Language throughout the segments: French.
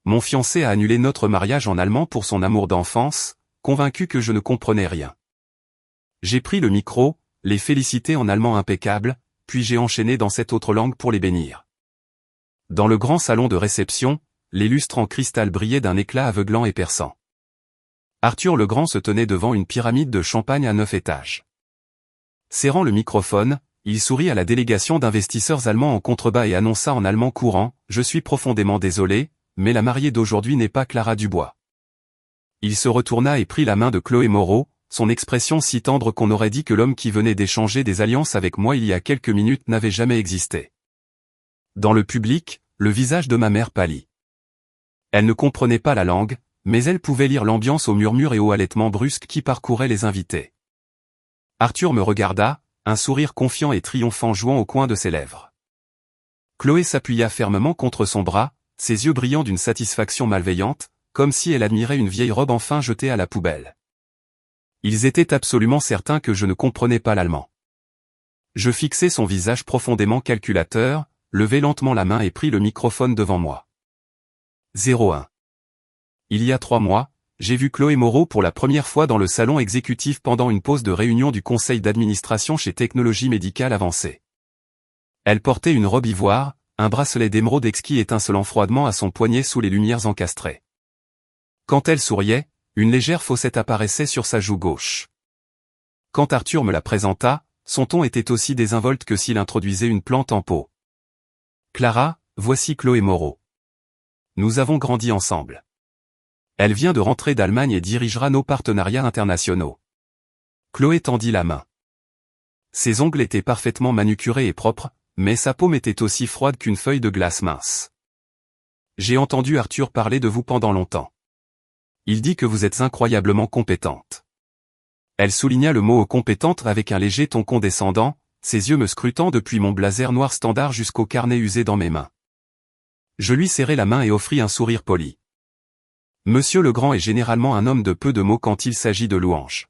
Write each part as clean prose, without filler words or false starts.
mon fiancé a annulé notre mariage en allemand pour son amour d'enfance, convaincu que je ne comprenais rien. J'ai pris le micro, les félicité en allemand impeccable, puis j'ai enchaîné dans cette autre langue pour les bénir. Dans le grand salon de réception, les lustres en cristal brillaient d'un éclat aveuglant et perçant. Arthur le Grand se tenait devant une pyramide de champagne à 9 étages. Serrant le microphone, il sourit à la délégation d'investisseurs allemands en contrebas et annonça en allemand courant « Je suis profondément désolé, mais la mariée d'aujourd'hui n'est pas Clara Dubois. » Il se retourna et prit la main de Chloé Moreau, son expression si tendre qu'on aurait dit que l'homme qui venait d'échanger des alliances avec moi il y a quelques minutes n'avait jamais existé. Dans le public, le visage de ma mère pâlit. Elle ne comprenait pas la langue, mais elle pouvait lire l'ambiance aux murmures et aux halètements brusques qui parcouraient les invités. Arthur me regarda, un sourire confiant et triomphant jouant au coin de ses lèvres. Chloé s'appuya fermement contre son bras, ses yeux brillant d'une satisfaction malveillante, comme si elle admirait une vieille robe enfin jetée à la poubelle. Ils étaient absolument certains que je ne comprenais pas l'allemand. Je fixai son visage profondément calculateur, levai lentement la main et pris le microphone devant moi. 01. Il y a 3 mois, j'ai vu Chloé Moreau pour la première fois dans le salon exécutif pendant une pause de réunion du conseil d'administration chez Technologie Médicale Avancée. Elle portait une robe ivoire, un bracelet d'émeraude exquis étincelant froidement à son poignet sous les lumières encastrées. Quand elle souriait, une légère fossette apparaissait sur sa joue gauche. Quand Arthur me la présenta, son ton était aussi désinvolte que s'il introduisait une plante en pot. Clara, voici Chloé Moreau. Nous avons grandi ensemble. Elle vient de rentrer d'Allemagne et dirigera nos partenariats internationaux. Chloé tendit la main. Ses ongles étaient parfaitement manucurés et propres, mais sa paume était aussi froide qu'une feuille de glace mince. J'ai entendu Arthur parler de vous pendant longtemps. Il dit que vous êtes incroyablement compétente. Elle souligna le mot compétente avec un léger ton condescendant, ses yeux me scrutant depuis mon blazer noir standard jusqu'au carnet usé dans mes mains. Je lui serrai la main et offris un sourire poli. Monsieur Legrand est généralement un homme de peu de mots quand il s'agit de louanges.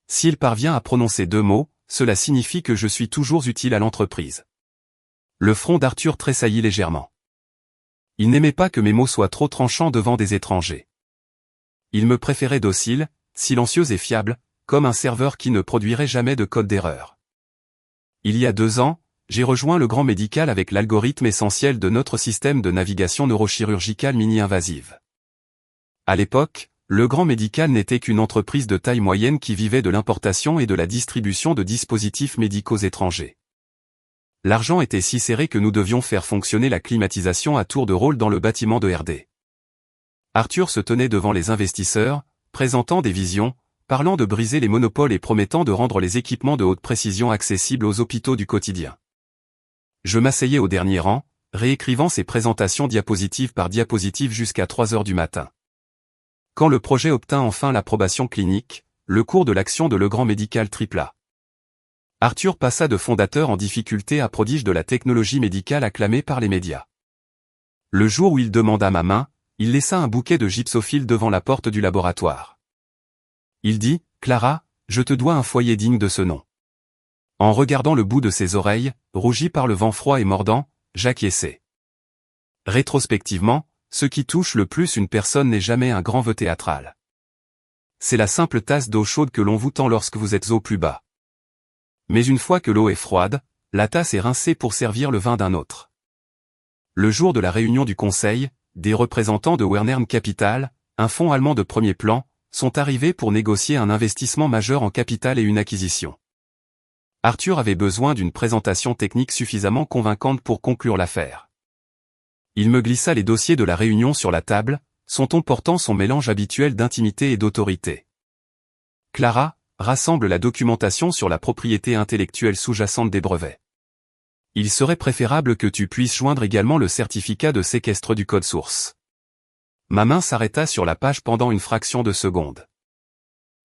S'il parvient à prononcer 2 mots, cela signifie que je suis toujours utile à l'entreprise. Le front d'Arthur tressaillit légèrement. Il n'aimait pas que mes mots soient trop tranchants devant des étrangers. Il me préférait docile, silencieux et fiable, comme un serveur qui ne produirait jamais de code d'erreur. Il y a 2 ans, j'ai rejoint le Grand Médical avec l'algorithme essentiel de notre système de navigation neurochirurgicale mini-invasive. À l'époque, le Grand Médical n'était qu'une entreprise de taille moyenne qui vivait de l'importation et de la distribution de dispositifs médicaux étrangers. L'argent était si serré que nous devions faire fonctionner la climatisation à tour de rôle dans le bâtiment de R&D. Arthur se tenait devant les investisseurs, présentant des visions, parlant de briser les monopoles et promettant de rendre les équipements de haute précision accessibles aux hôpitaux du quotidien. Je m'asseyais au dernier rang, réécrivant ses présentations diapositive par diapositive jusqu'à 3 heures du matin. Quand le projet obtint enfin l'approbation clinique, le cours de l'action de Le Grand Médical tripla. Arthur passa de fondateur en difficulté à prodige de la technologie médicale acclamé par les médias. Le jour où il demanda ma main, il laissa un bouquet de gypsophiles devant la porte du laboratoire. Il dit, « Clara, je te dois un foyer digne de ce nom. » En regardant le bout de ses oreilles, rougies par le vent froid et mordant, j'acquiesçai. Rétrospectivement, ce qui touche le plus une personne n'est jamais un grand vœu théâtral. C'est la simple tasse d'eau chaude que l'on vous tend lorsque vous êtes au plus bas. Mais une fois que l'eau est froide, la tasse est rincée pour servir le vin d'un autre. Le jour de la réunion du conseil, des représentants de Wernern Capital, un fonds allemand de premier plan, sont arrivés pour négocier un investissement majeur en capital et une acquisition. Arthur avait besoin d'une présentation technique suffisamment convaincante pour conclure l'affaire. Il me glissa les dossiers de la réunion sur la table, son ton portant son mélange habituel d'intimité et d'autorité. Clara, rassemble la documentation sur la propriété intellectuelle sous-jacente des brevets. Il serait préférable que tu puisses joindre également le certificat de séquestre du code source. Ma main s'arrêta sur la page pendant une fraction de seconde.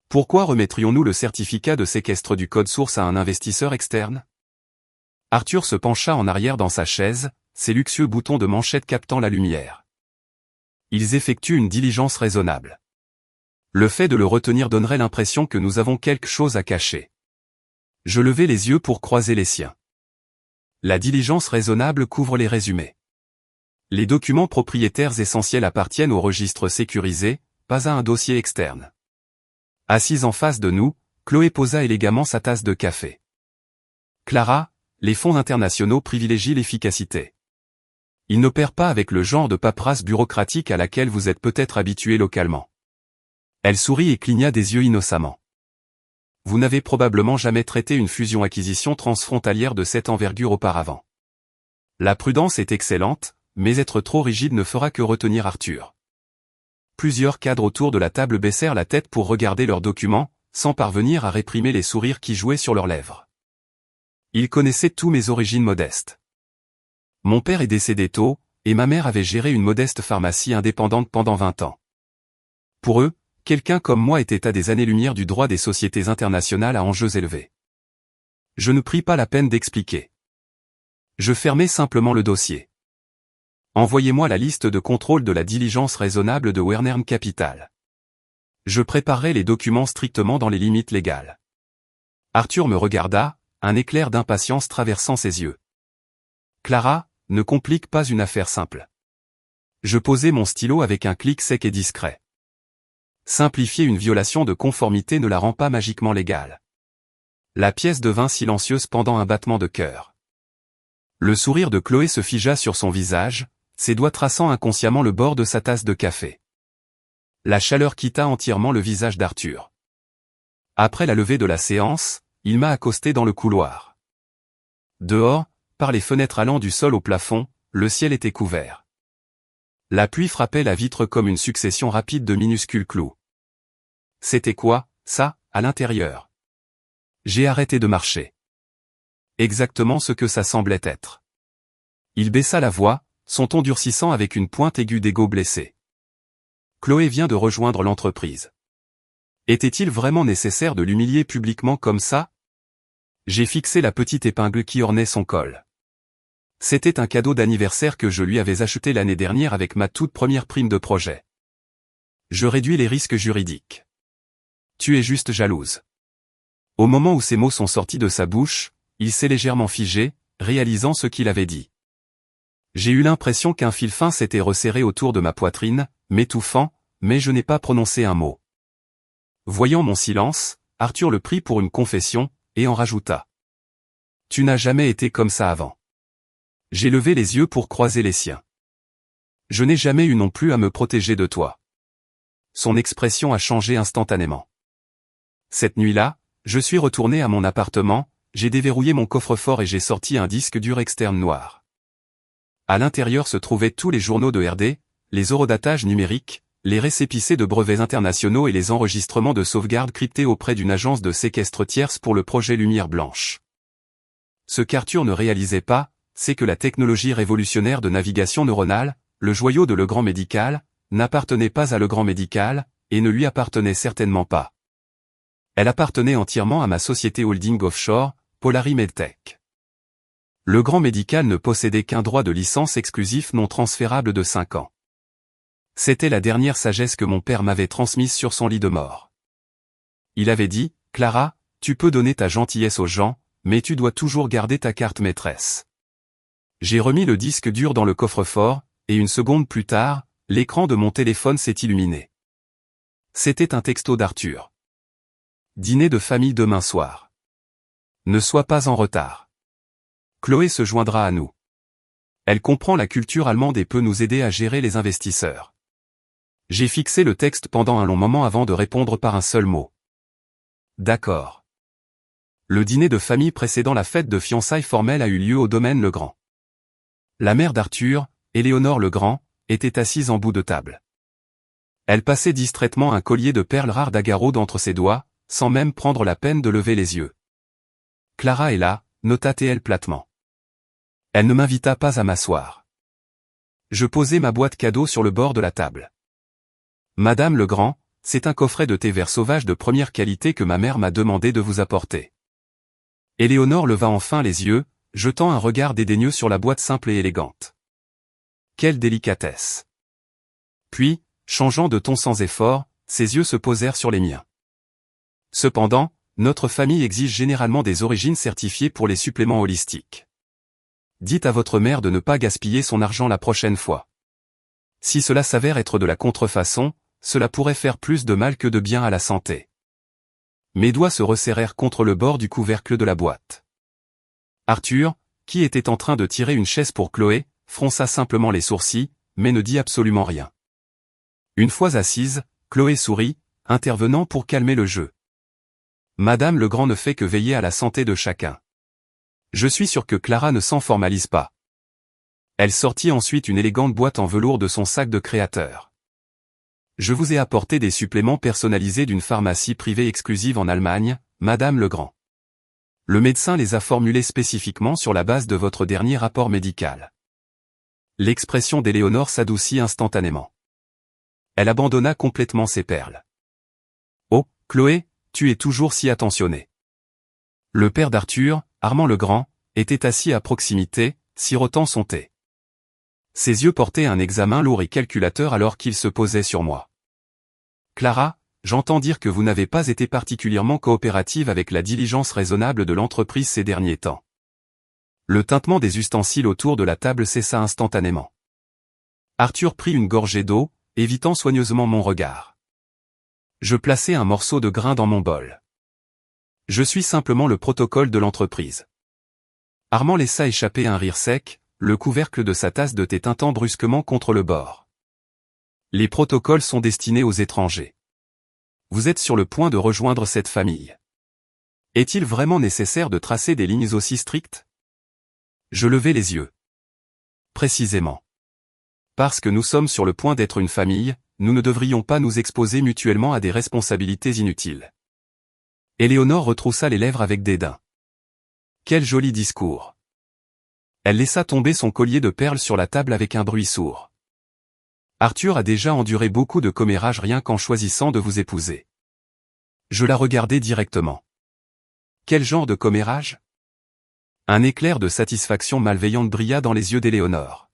Pourquoi remettrions-nous le certificat de séquestre du code source à un investisseur externe? Arthur se pencha en arrière dans sa chaise, ses luxueux boutons de manchette captant la lumière. Ils effectuent une diligence raisonnable. Le fait de le retenir donnerait l'impression que nous avons quelque chose à cacher. Je levai les yeux pour croiser les siens. La diligence raisonnable couvre les résumés. Les documents propriétaires essentiels appartiennent au registre sécurisé, pas à un dossier externe. Assise en face de nous, Chloé posa élégamment sa tasse de café. Clara, les fonds internationaux privilégient l'efficacité. Ils n'opèrent pas avec le genre de paperasse bureaucratique à laquelle vous êtes peut-être habitué localement. Elle sourit et cligna des yeux innocemment. Vous n'avez probablement jamais traité une fusion-acquisition transfrontalière de cette envergure auparavant. La prudence est excellente, mais être trop rigide ne fera que retenir Arthur. Plusieurs cadres autour de la table baissèrent la tête pour regarder leurs documents, sans parvenir à réprimer les sourires qui jouaient sur leurs lèvres. Ils connaissaient tous mes origines modestes. Mon père est décédé tôt, et ma mère avait géré une modeste pharmacie indépendante pendant 20 ans. Pour eux, quelqu'un comme moi était à des années-lumière du droit des sociétés internationales à enjeux élevés. Je ne pris pas la peine d'expliquer. Je fermai simplement le dossier. Envoyez-moi la liste de contrôle de la diligence raisonnable de Wernern Capital. Je préparerai les documents strictement dans les limites légales. Arthur me regarda, un éclair d'impatience traversant ses yeux. Clara, ne complique pas une affaire simple. Je posai mon stylo avec un clic sec et discret. Simplifier une violation de conformité ne la rend pas magiquement légale. La pièce devint silencieuse pendant un battement de cœur. Le sourire de Chloé se figea sur son visage, ses doigts traçant inconsciemment le bord de sa tasse de café. La chaleur quitta entièrement le visage d'Arthur. Après la levée de la séance, il m'a accosté dans le couloir. Dehors, par les fenêtres allant du sol au plafond, le ciel était couvert. La pluie frappait la vitre comme une succession rapide de minuscules clous. C'était quoi, ça, à l'intérieur? J'ai arrêté de marcher. Exactement ce que ça semblait être. Il baissa la voix, son ton durcissant avec une pointe aiguë d'ego blessé. Chloé vient de rejoindre l'entreprise. Était-il vraiment nécessaire de l'humilier publiquement comme ça? J'ai fixé la petite épingle qui ornait son col. C'était un cadeau d'anniversaire que je lui avais acheté l'année dernière avec ma toute première prime de projet. Je réduis les risques juridiques. Tu es juste jalouse. Au moment où ces mots sont sortis de sa bouche, il s'est légèrement figé, réalisant ce qu'il avait dit. J'ai eu l'impression qu'un fil fin s'était resserré autour de ma poitrine, m'étouffant, mais je n'ai pas prononcé un mot. Voyant mon silence, Arthur le prit pour une confession, et en rajouta. Tu n'as jamais été comme ça avant. J'ai levé les yeux pour croiser les siens. Je n'ai jamais eu non plus à me protéger de toi. Son expression a changé instantanément. Cette nuit-là, je suis retourné à mon appartement, j'ai déverrouillé mon coffre-fort et j'ai sorti un disque dur externe noir. À l'intérieur se trouvaient tous les journaux de RD, les eurodatages numériques, les récépissés de brevets internationaux et les enregistrements de sauvegarde cryptés auprès d'une agence de séquestre tierce pour le projet Lumière Blanche. Ce qu'Arthur ne réalisait pas, c'est que la technologie révolutionnaire de navigation neuronale, le joyau de Legrand Médical, n'appartenait pas à Legrand Médical, et ne lui appartenait certainement pas. Elle appartenait entièrement à ma société holding offshore, Polari Medtech. Legrand Médical ne possédait qu'un droit de licence exclusif non transférable de 5 ans. C'était la dernière sagesse que mon père m'avait transmise sur son lit de mort. Il avait dit, « Clara, tu peux donner ta gentillesse aux gens, mais tu dois toujours garder ta carte maîtresse. » J'ai remis le disque dur dans le coffre-fort, et une seconde plus tard, l'écran de mon téléphone s'est illuminé. C'était un texto d'Arthur. Dîner de famille demain soir. Ne sois pas en retard. Chloé se joindra à nous. Elle comprend la culture allemande et peut nous aider à gérer les investisseurs. J'ai fixé le texte pendant un long moment avant de répondre par un seul mot. D'accord. Le dîner de famille précédant la fête de fiançailles formelle a eu lieu au domaine Legrand. La mère d'Arthur, Éléonore Legrand, était assise en bout de table. Elle passait distraitement un collier de perles rares d'agaro d'entre ses doigts, sans même prendre la peine de lever les yeux. Clara est là, nota-t-elle platement. Elle ne m'invita pas à m'asseoir. Je posai ma boîte cadeau sur le bord de la table. Madame Legrand, c'est un coffret de thé vert sauvage de première qualité que ma mère m'a demandé de vous apporter. Éléonore leva enfin les yeux, jetant un regard dédaigneux sur la boîte simple et élégante. Quelle délicatesse! Puis, changeant de ton sans effort, ses yeux se posèrent sur les miens. Cependant, notre famille exige généralement des origines certifiées pour les suppléments holistiques. dites à votre mère de ne pas gaspiller son argent la prochaine fois. Si cela s'avère être de la contrefaçon, cela pourrait faire plus de mal que de bien à la santé. Mes doigts se resserrèrent contre le bord du couvercle de la boîte. Arthur, qui était en train de tirer une chaise pour Chloé, fronça simplement les sourcils, mais ne dit absolument rien. Une fois assise, Chloé sourit, intervenant pour calmer le jeu. Madame Legrand ne fait que veiller à la santé de chacun. Je suis sûr que Clara ne s'en formalise pas. Elle sortit ensuite une élégante boîte en velours de son sac de créateur. Je vous ai apporté des suppléments personnalisés d'une pharmacie privée exclusive en Allemagne, Madame Legrand. Le médecin les a formulés spécifiquement sur la base de votre dernier rapport médical. L'expression d'Éléonore s'adoucit instantanément. Elle abandonna complètement ses perles. Oh, Chloé, tu es toujours si attentionnée. Le père d'Arthur, Armand Legrand, était assis à proximité, sirotant son thé. Ses yeux portaient un examen lourd et calculateur alors qu'il se posait sur moi. Clara, j'entends dire que vous n'avez pas été particulièrement coopérative avec la diligence raisonnable de l'entreprise ces derniers temps. Le tintement des ustensiles autour de la table cessa instantanément. Arthur prit une gorgée d'eau, évitant soigneusement mon regard. Je plaçai un morceau de grain dans mon bol. Je suis simplement le protocole de l'entreprise. Armand laissa échapper un rire sec, le couvercle de sa tasse de thé tintant brusquement contre le bord. Les protocoles sont destinés aux étrangers. Vous êtes sur le point de rejoindre cette famille. Est-il vraiment nécessaire de tracer des lignes aussi strictes? Je levai les yeux. Précisément. Parce que nous sommes sur le point d'être une famille, nous ne devrions pas nous exposer mutuellement à des responsabilités inutiles. Éléonore retroussa les lèvres avec dédain. Quel joli discours. Elle laissa tomber son collier de perles sur la table avec un bruit sourd. Arthur a déjà enduré beaucoup de commérages rien qu'en choisissant de vous épouser. Je la regardai directement. Quel genre de commérage? Un éclair de satisfaction malveillante brilla dans les yeux d'Éléonore.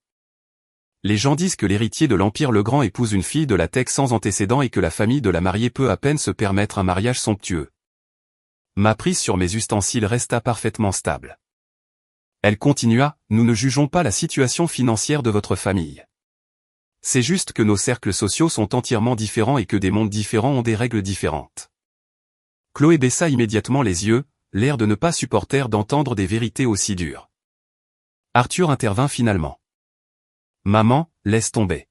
Les gens disent que l'héritier de l'Empire Legrand épouse une fille de la Teck sans antécédent et que la famille de la mariée peut à peine se permettre un mariage somptueux. Ma prise sur mes ustensiles resta parfaitement stable. Elle continua, nous ne jugeons pas la situation financière de votre famille. C'est juste que nos cercles sociaux sont entièrement différents et que des mondes différents ont des règles différentes. Chloé baissa immédiatement les yeux, l'air de ne pas supporter d'entendre des vérités aussi dures. Arthur intervint finalement. Maman, laisse tomber.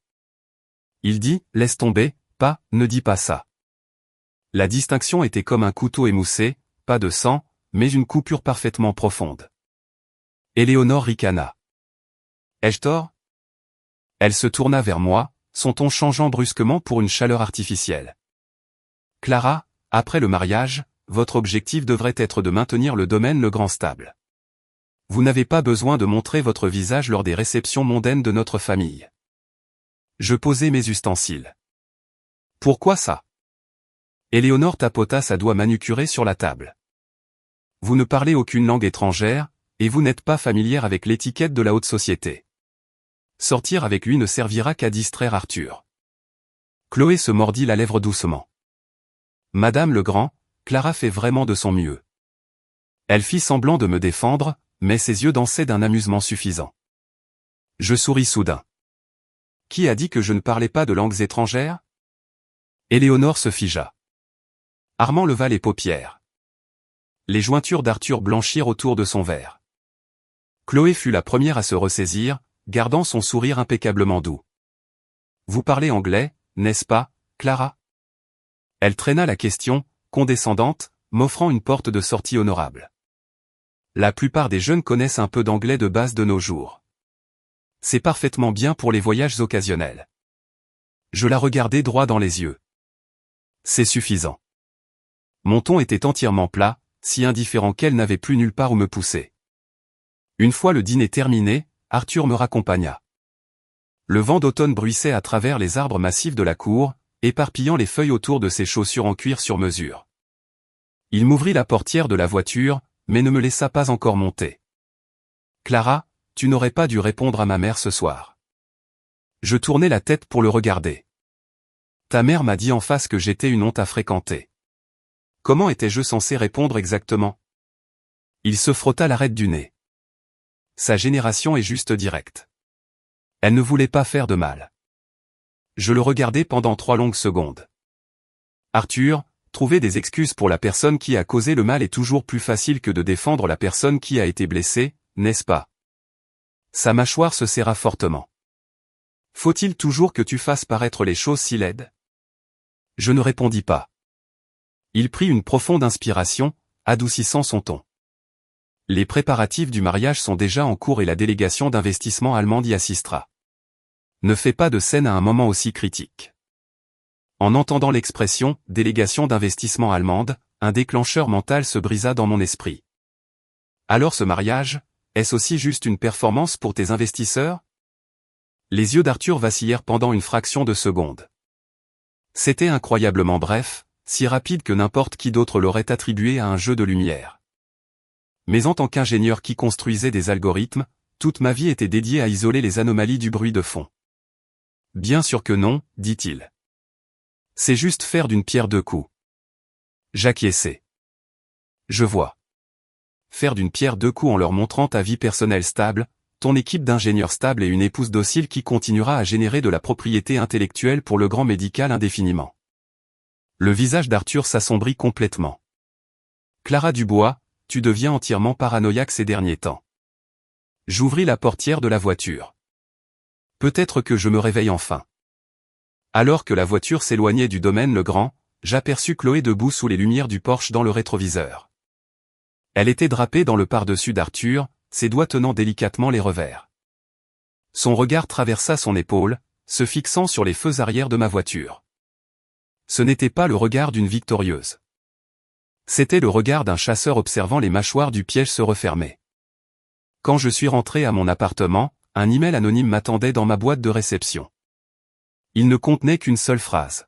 Il dit, laisse tomber, pas, ne dis pas ça. La distinction était comme un couteau émoussé, pas de sang, mais une coupure parfaitement profonde. Éléonore ricana. Ai-je tort? Elle se tourna vers moi, son ton changeant brusquement pour une chaleur artificielle. Clara, après le mariage, votre objectif devrait être de maintenir le domaine Legrand stable. Vous n'avez pas besoin de montrer votre visage lors des réceptions mondaines de notre famille. Je posai mes ustensiles. Pourquoi ça? Éléonore tapota sa doigt manucurée sur la table. Vous ne parlez aucune langue étrangère, et vous n'êtes pas familière avec l'étiquette de la haute société. Sortir avec lui ne servira qu'à distraire Arthur. Chloé se mordit la lèvre doucement. Madame Legrand, Clara fait vraiment de son mieux. Elle fit semblant de me défendre, mais ses yeux dansaient d'un amusement suffisant. Je souris soudain. Qui a dit que je ne parlais pas de langues étrangères? Éléonore se figea. Armand leva les paupières. Les jointures d'Arthur blanchirent autour de son verre. Chloé fut la première à se ressaisir, gardant son sourire impeccablement doux. Vous parlez anglais, n'est-ce pas, Clara? Elle traîna la question, condescendante, m'offrant une porte de sortie honorable. La plupart des jeunes connaissent un peu d'anglais de base de nos jours. C'est parfaitement bien pour les voyages occasionnels. Je la regardai droit dans les yeux. C'est suffisant. Mon ton était entièrement plat, si indifférent qu'elle n'avait plus nulle part où me pousser. Une fois le dîner terminé, Arthur me raccompagna. Le vent d'automne bruissait à travers les arbres massifs de la cour, éparpillant les feuilles autour de ses chaussures en cuir sur mesure. Il m'ouvrit la portière de la voiture, mais ne me laissa pas encore monter. Clara, tu n'aurais pas dû répondre à ma mère ce soir. Je tournai la tête pour le regarder. Ta mère m'a dit en face que j'étais une honte à fréquenter. Comment étais-je censé répondre exactement? Il se frotta l'arête du nez. Sa génération est juste directe. Elle ne voulait pas faire de mal. Je le regardais pendant 3 longues secondes. Arthur, trouver des excuses pour la personne qui a causé le mal est toujours plus facile que de défendre la personne qui a été blessée, n'est-ce pas? Sa mâchoire se serra fortement. Faut-il toujours que tu fasses paraître les choses si laides? Je ne répondis pas. Il prit une profonde inspiration, adoucissant son ton. Les préparatifs du mariage sont déjà en cours et la délégation d'investissement allemande y assistera. Ne fais pas de scène à un moment aussi critique. En entendant l'expression « délégation d'investissement allemande », un déclencheur mental se brisa dans mon esprit. Alors ce mariage, est-ce aussi juste une performance pour tes investisseurs? Les yeux d'Arthur vacillèrent pendant une fraction de seconde. C'était incroyablement bref, si rapide que n'importe qui d'autre l'aurait attribué à un jeu de lumière. Mais en tant qu'ingénieur qui construisait des algorithmes, toute ma vie était dédiée à isoler les anomalies du bruit de fond. Bien sûr que non, dit-il. C'est juste faire d'une pierre deux coups. J'acquiesçai. Je vois. Faire d'une pierre deux coups en leur montrant ta vie personnelle stable, ton équipe d'ingénieurs stables et une épouse docile qui continuera à générer de la propriété intellectuelle pour le grand médical indéfiniment. Le visage d'Arthur s'assombrit complètement. Clara Dubois, tu deviens entièrement paranoïaque ces derniers temps. J'ouvris la portière de la voiture. Peut-être que je me réveille enfin. Alors que la voiture s'éloignait du domaine Legrand, j'aperçus Chloé debout sous les lumières du Porsche dans le rétroviseur. Elle était drapée dans le par-dessus d'Arthur, ses doigts tenant délicatement les revers. Son regard traversa son épaule, se fixant sur les feux arrière de ma voiture. Ce n'était pas le regard d'une victorieuse. C'était le regard d'un chasseur observant les mâchoires du piège se refermer. Quand je suis rentré à mon appartement, un email anonyme m'attendait dans ma boîte de réception. Il ne contenait qu'une seule phrase.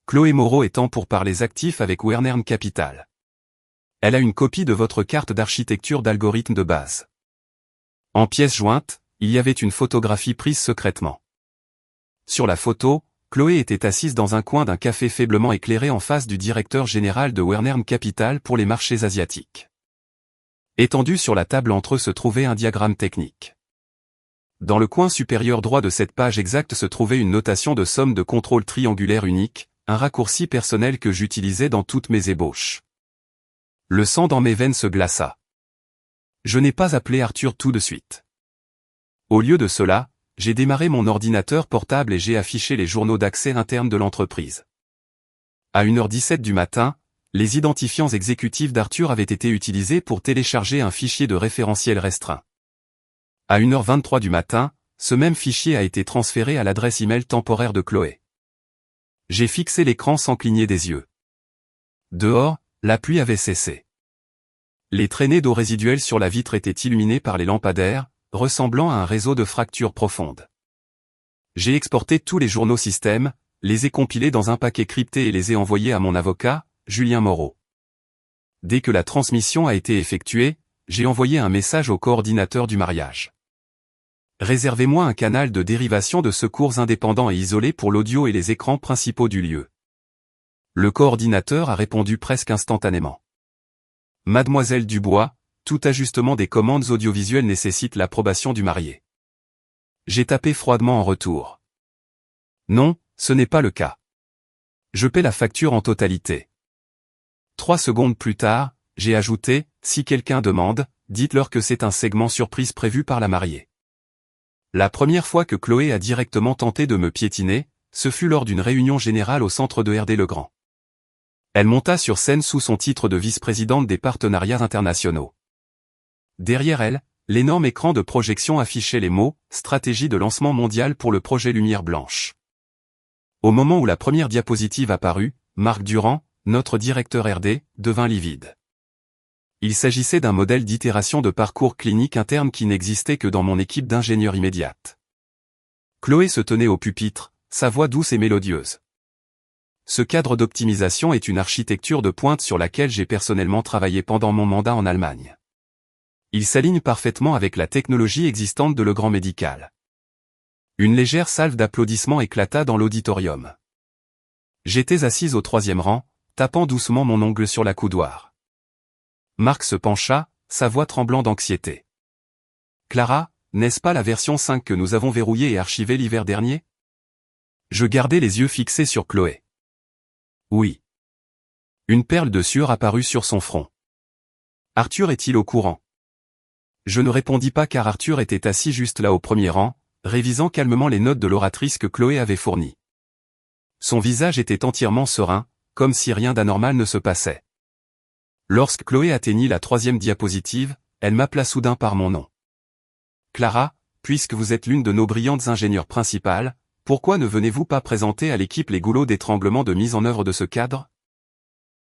Chloé Moreau est en pourparlers actifs avec Wernern Capital. Elle a une copie de votre carte d'architecture d'algorithme de base. En pièce jointe, il y avait une photographie prise secrètement. Sur la photo, Chloé était assise dans un coin d'un café faiblement éclairé en face du directeur général de Wernern Capital pour les marchés asiatiques. Étendu sur la table entre eux se trouvait un diagramme technique. Dans le coin supérieur droit de cette page exacte se trouvait une notation de somme de contrôle triangulaire unique, un raccourci personnel que j'utilisais dans toutes mes ébauches. Le sang dans mes veines se glaça. Je n'ai pas appelé Arthur tout de suite. Au lieu de cela, j'ai démarré mon ordinateur portable et j'ai affiché les journaux d'accès interne de l'entreprise. À 1h17 du matin, les identifiants exécutifs d'Arthur avaient été utilisés pour télécharger un fichier de référentiel restreint. À 1h23 du matin, ce même fichier a été transféré à l'adresse email temporaire de Chloé. J'ai fixé l'écran sans cligner des yeux. Dehors, la pluie avait cessé. Les traînées d'eau résiduelles sur la vitre étaient illuminées par les lampadaires, ressemblant à un réseau de fractures profondes. J'ai exporté tous les journaux système, les ai compilés dans un paquet crypté et les ai envoyés à mon avocat, Julien Moreau. Dès que la transmission a été effectuée, j'ai envoyé un message au coordinateur du mariage. Réservez-moi un canal de dérivation de secours indépendant et isolé pour l'audio et les écrans principaux du lieu. Le coordinateur a répondu presque instantanément. Mademoiselle Dubois, tout ajustement des commandes audiovisuelles nécessite l'approbation du marié. J'ai tapé froidement en retour. Non, ce n'est pas le cas. Je paie la facture en totalité. 3 secondes plus tard, j'ai ajouté, si quelqu'un demande, dites-leur que c'est un segment surprise prévu par la mariée. La première fois que Chloé a directement tenté de me piétiner, ce fut lors d'une réunion générale au centre de R.D. Legrand. Elle monta sur scène sous son titre de vice-présidente des partenariats internationaux. Derrière elle, l'énorme écran de projection affichait les mots « Stratégie de lancement mondial pour le projet Lumière Blanche ». Au moment où la première diapositive apparut, Marc Durand, notre directeur R&D, devint livide. Il s'agissait d'un modèle d'itération de parcours clinique interne qui n'existait que dans mon équipe d'ingénieurs immédiate. Chloé se tenait au pupitre, sa voix douce et mélodieuse. Ce cadre d'optimisation est une architecture de pointe sur laquelle j'ai personnellement travaillé pendant mon mandat en Allemagne. Il s'aligne parfaitement avec la technologie existante de Legrand Médical. Une légère salve d'applaudissements éclata dans l'auditorium. J'étais assise au 3e rang, tapant doucement mon ongle sur la coudoir. Marc se pencha, sa voix tremblant d'anxiété. Clara, n'est-ce pas la version 5 que nous avons verrouillée et archivée l'hiver dernier? Je gardai les yeux fixés sur Chloé. Oui. Une perle de sueur apparut sur son front. Arthur est-il au courant? Je ne répondis pas car Arthur était assis juste là au premier rang, révisant calmement les notes de l'oratrice que Chloé avait fournies. Son visage était entièrement serein, comme si rien d'anormal ne se passait. Lorsque Chloé atteignit la 3e diapositive, elle m'appela soudain par mon nom. Clara, puisque vous êtes l'une de nos brillantes ingénieures principales, pourquoi ne venez-vous pas présenter à l'équipe les goulots d'étranglement de mise en œuvre de ce cadre?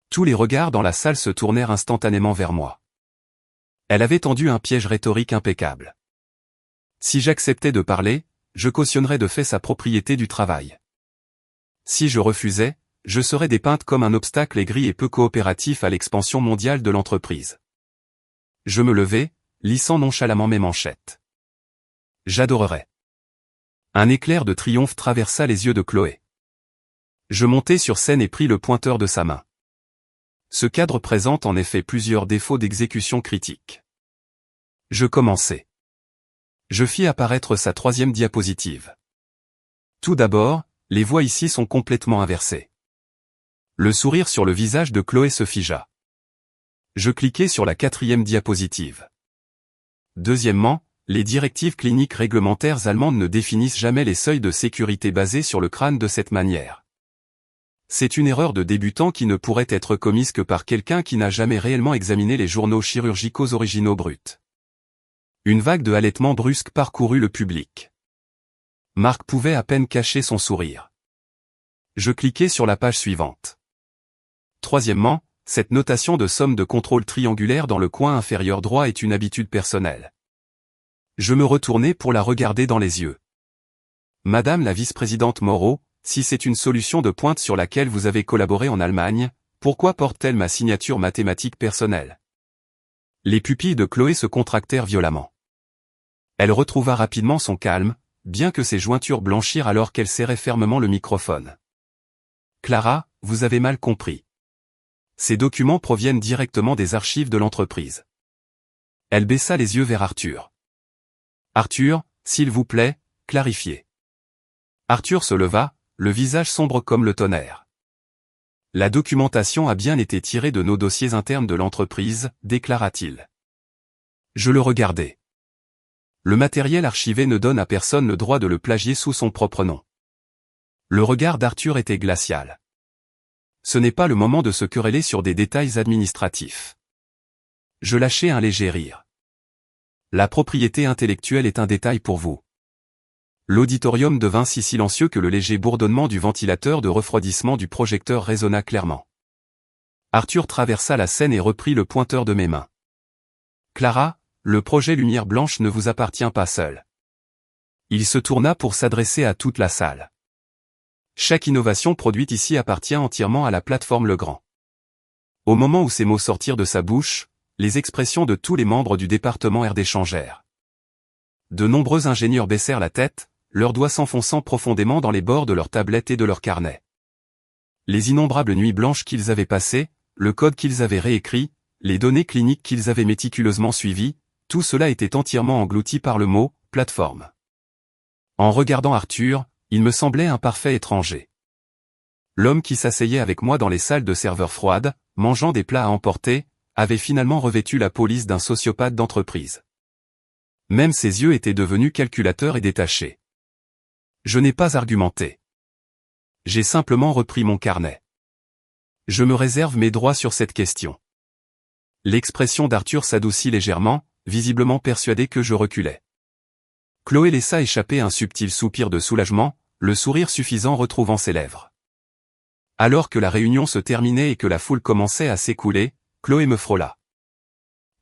Tous les regards dans la salle se tournèrent instantanément vers moi. Elle avait tendu un piège rhétorique impeccable. Si j'acceptais de parler, je cautionnerais de fait sa propriété du travail. Si je refusais, je serais dépeinte comme un obstacle aigri et peu coopératif à l'expansion mondiale de l'entreprise. Je me levai, lissant nonchalamment mes manchettes. J'adorerais. Un éclair de triomphe traversa les yeux de Chloé. Je montai sur scène et pris le pointeur de sa main. Ce cadre présente en effet plusieurs défauts d'exécution critiques. Je commençai. Je fis apparaître sa 3e diapositive. Tout d'abord, les voix ici sont complètement inversées. Le sourire sur le visage de Chloé se figea. Je cliquai sur la 4e diapositive. Deuxièmement, les directives cliniques réglementaires allemandes ne définissent jamais les seuils de sécurité basés sur le crâne de cette manière. C'est une erreur de débutant qui ne pourrait être commise que par quelqu'un qui n'a jamais réellement examiné les journaux chirurgicaux originaux bruts. Une vague de halètements brusques parcourut le public. Marc pouvait à peine cacher son sourire. Je cliquai sur la page suivante. Troisièmement, cette notation de somme de contrôle triangulaire dans le coin inférieur droit est une habitude personnelle. Je me retournai pour la regarder dans les yeux. Madame la vice-présidente Moreau, si c'est une solution de pointe sur laquelle vous avez collaboré en Allemagne, pourquoi porte-t-elle ma signature mathématique personnelle? Les pupilles de Chloé se contractèrent violemment. Elle retrouva rapidement son calme, bien que ses jointures blanchirent alors qu'elle serrait fermement le microphone. Clara, vous avez mal compris. Ces documents proviennent directement des archives de l'entreprise. Elle baissa les yeux vers Arthur. Arthur, s'il vous plaît, clarifiez. Arthur se leva, le visage sombre comme le tonnerre. La documentation a bien été tirée de nos dossiers internes de l'entreprise, déclara-t-il. Je le regardai. Le matériel archivé ne donne à personne le droit de le plagier sous son propre nom. Le regard d'Arthur était glacial. Ce n'est pas le moment de se quereller sur des détails administratifs. Je lâchai un léger rire. La propriété intellectuelle est un détail pour vous. L'auditorium devint si silencieux que le léger bourdonnement du ventilateur de refroidissement du projecteur résonna clairement. Arthur traversa la scène et reprit le pointeur de mes mains. Clara, le projet Lumière Blanche ne vous appartient pas seul. Il se tourna pour s'adresser à toute la salle. Chaque innovation produite ici appartient entièrement à la plateforme Legrand. Au moment où ces mots sortirent de sa bouche, les expressions de tous les membres du département RD changèrent. De nombreux ingénieurs baissèrent la tête, leurs doigts s'enfonçant profondément dans les bords de leurs tablettes et de leurs carnets. Les innombrables nuits blanches qu'ils avaient passées, le code qu'ils avaient réécrit, les données cliniques qu'ils avaient méticuleusement suivies, tout cela était entièrement englouti par le mot « plateforme ». En regardant Arthur, il me semblait un parfait étranger. L'homme qui s'asseyait avec moi dans les salles de serveurs froides, mangeant des plats à emporter, avait finalement revêtu la police d'un sociopathe d'entreprise. Même ses yeux étaient devenus calculateurs et détachés. Je n'ai pas argumenté. J'ai simplement repris mon carnet. Je me réserve mes droits sur cette question. L'expression d'Arthur s'adoucit légèrement, visiblement persuadé que je reculais. Chloé laissa échapper un subtil soupir de soulagement, le sourire suffisant retrouvant ses lèvres. Alors que la réunion se terminait et que la foule commençait à s'écouler, Chloé me frôla.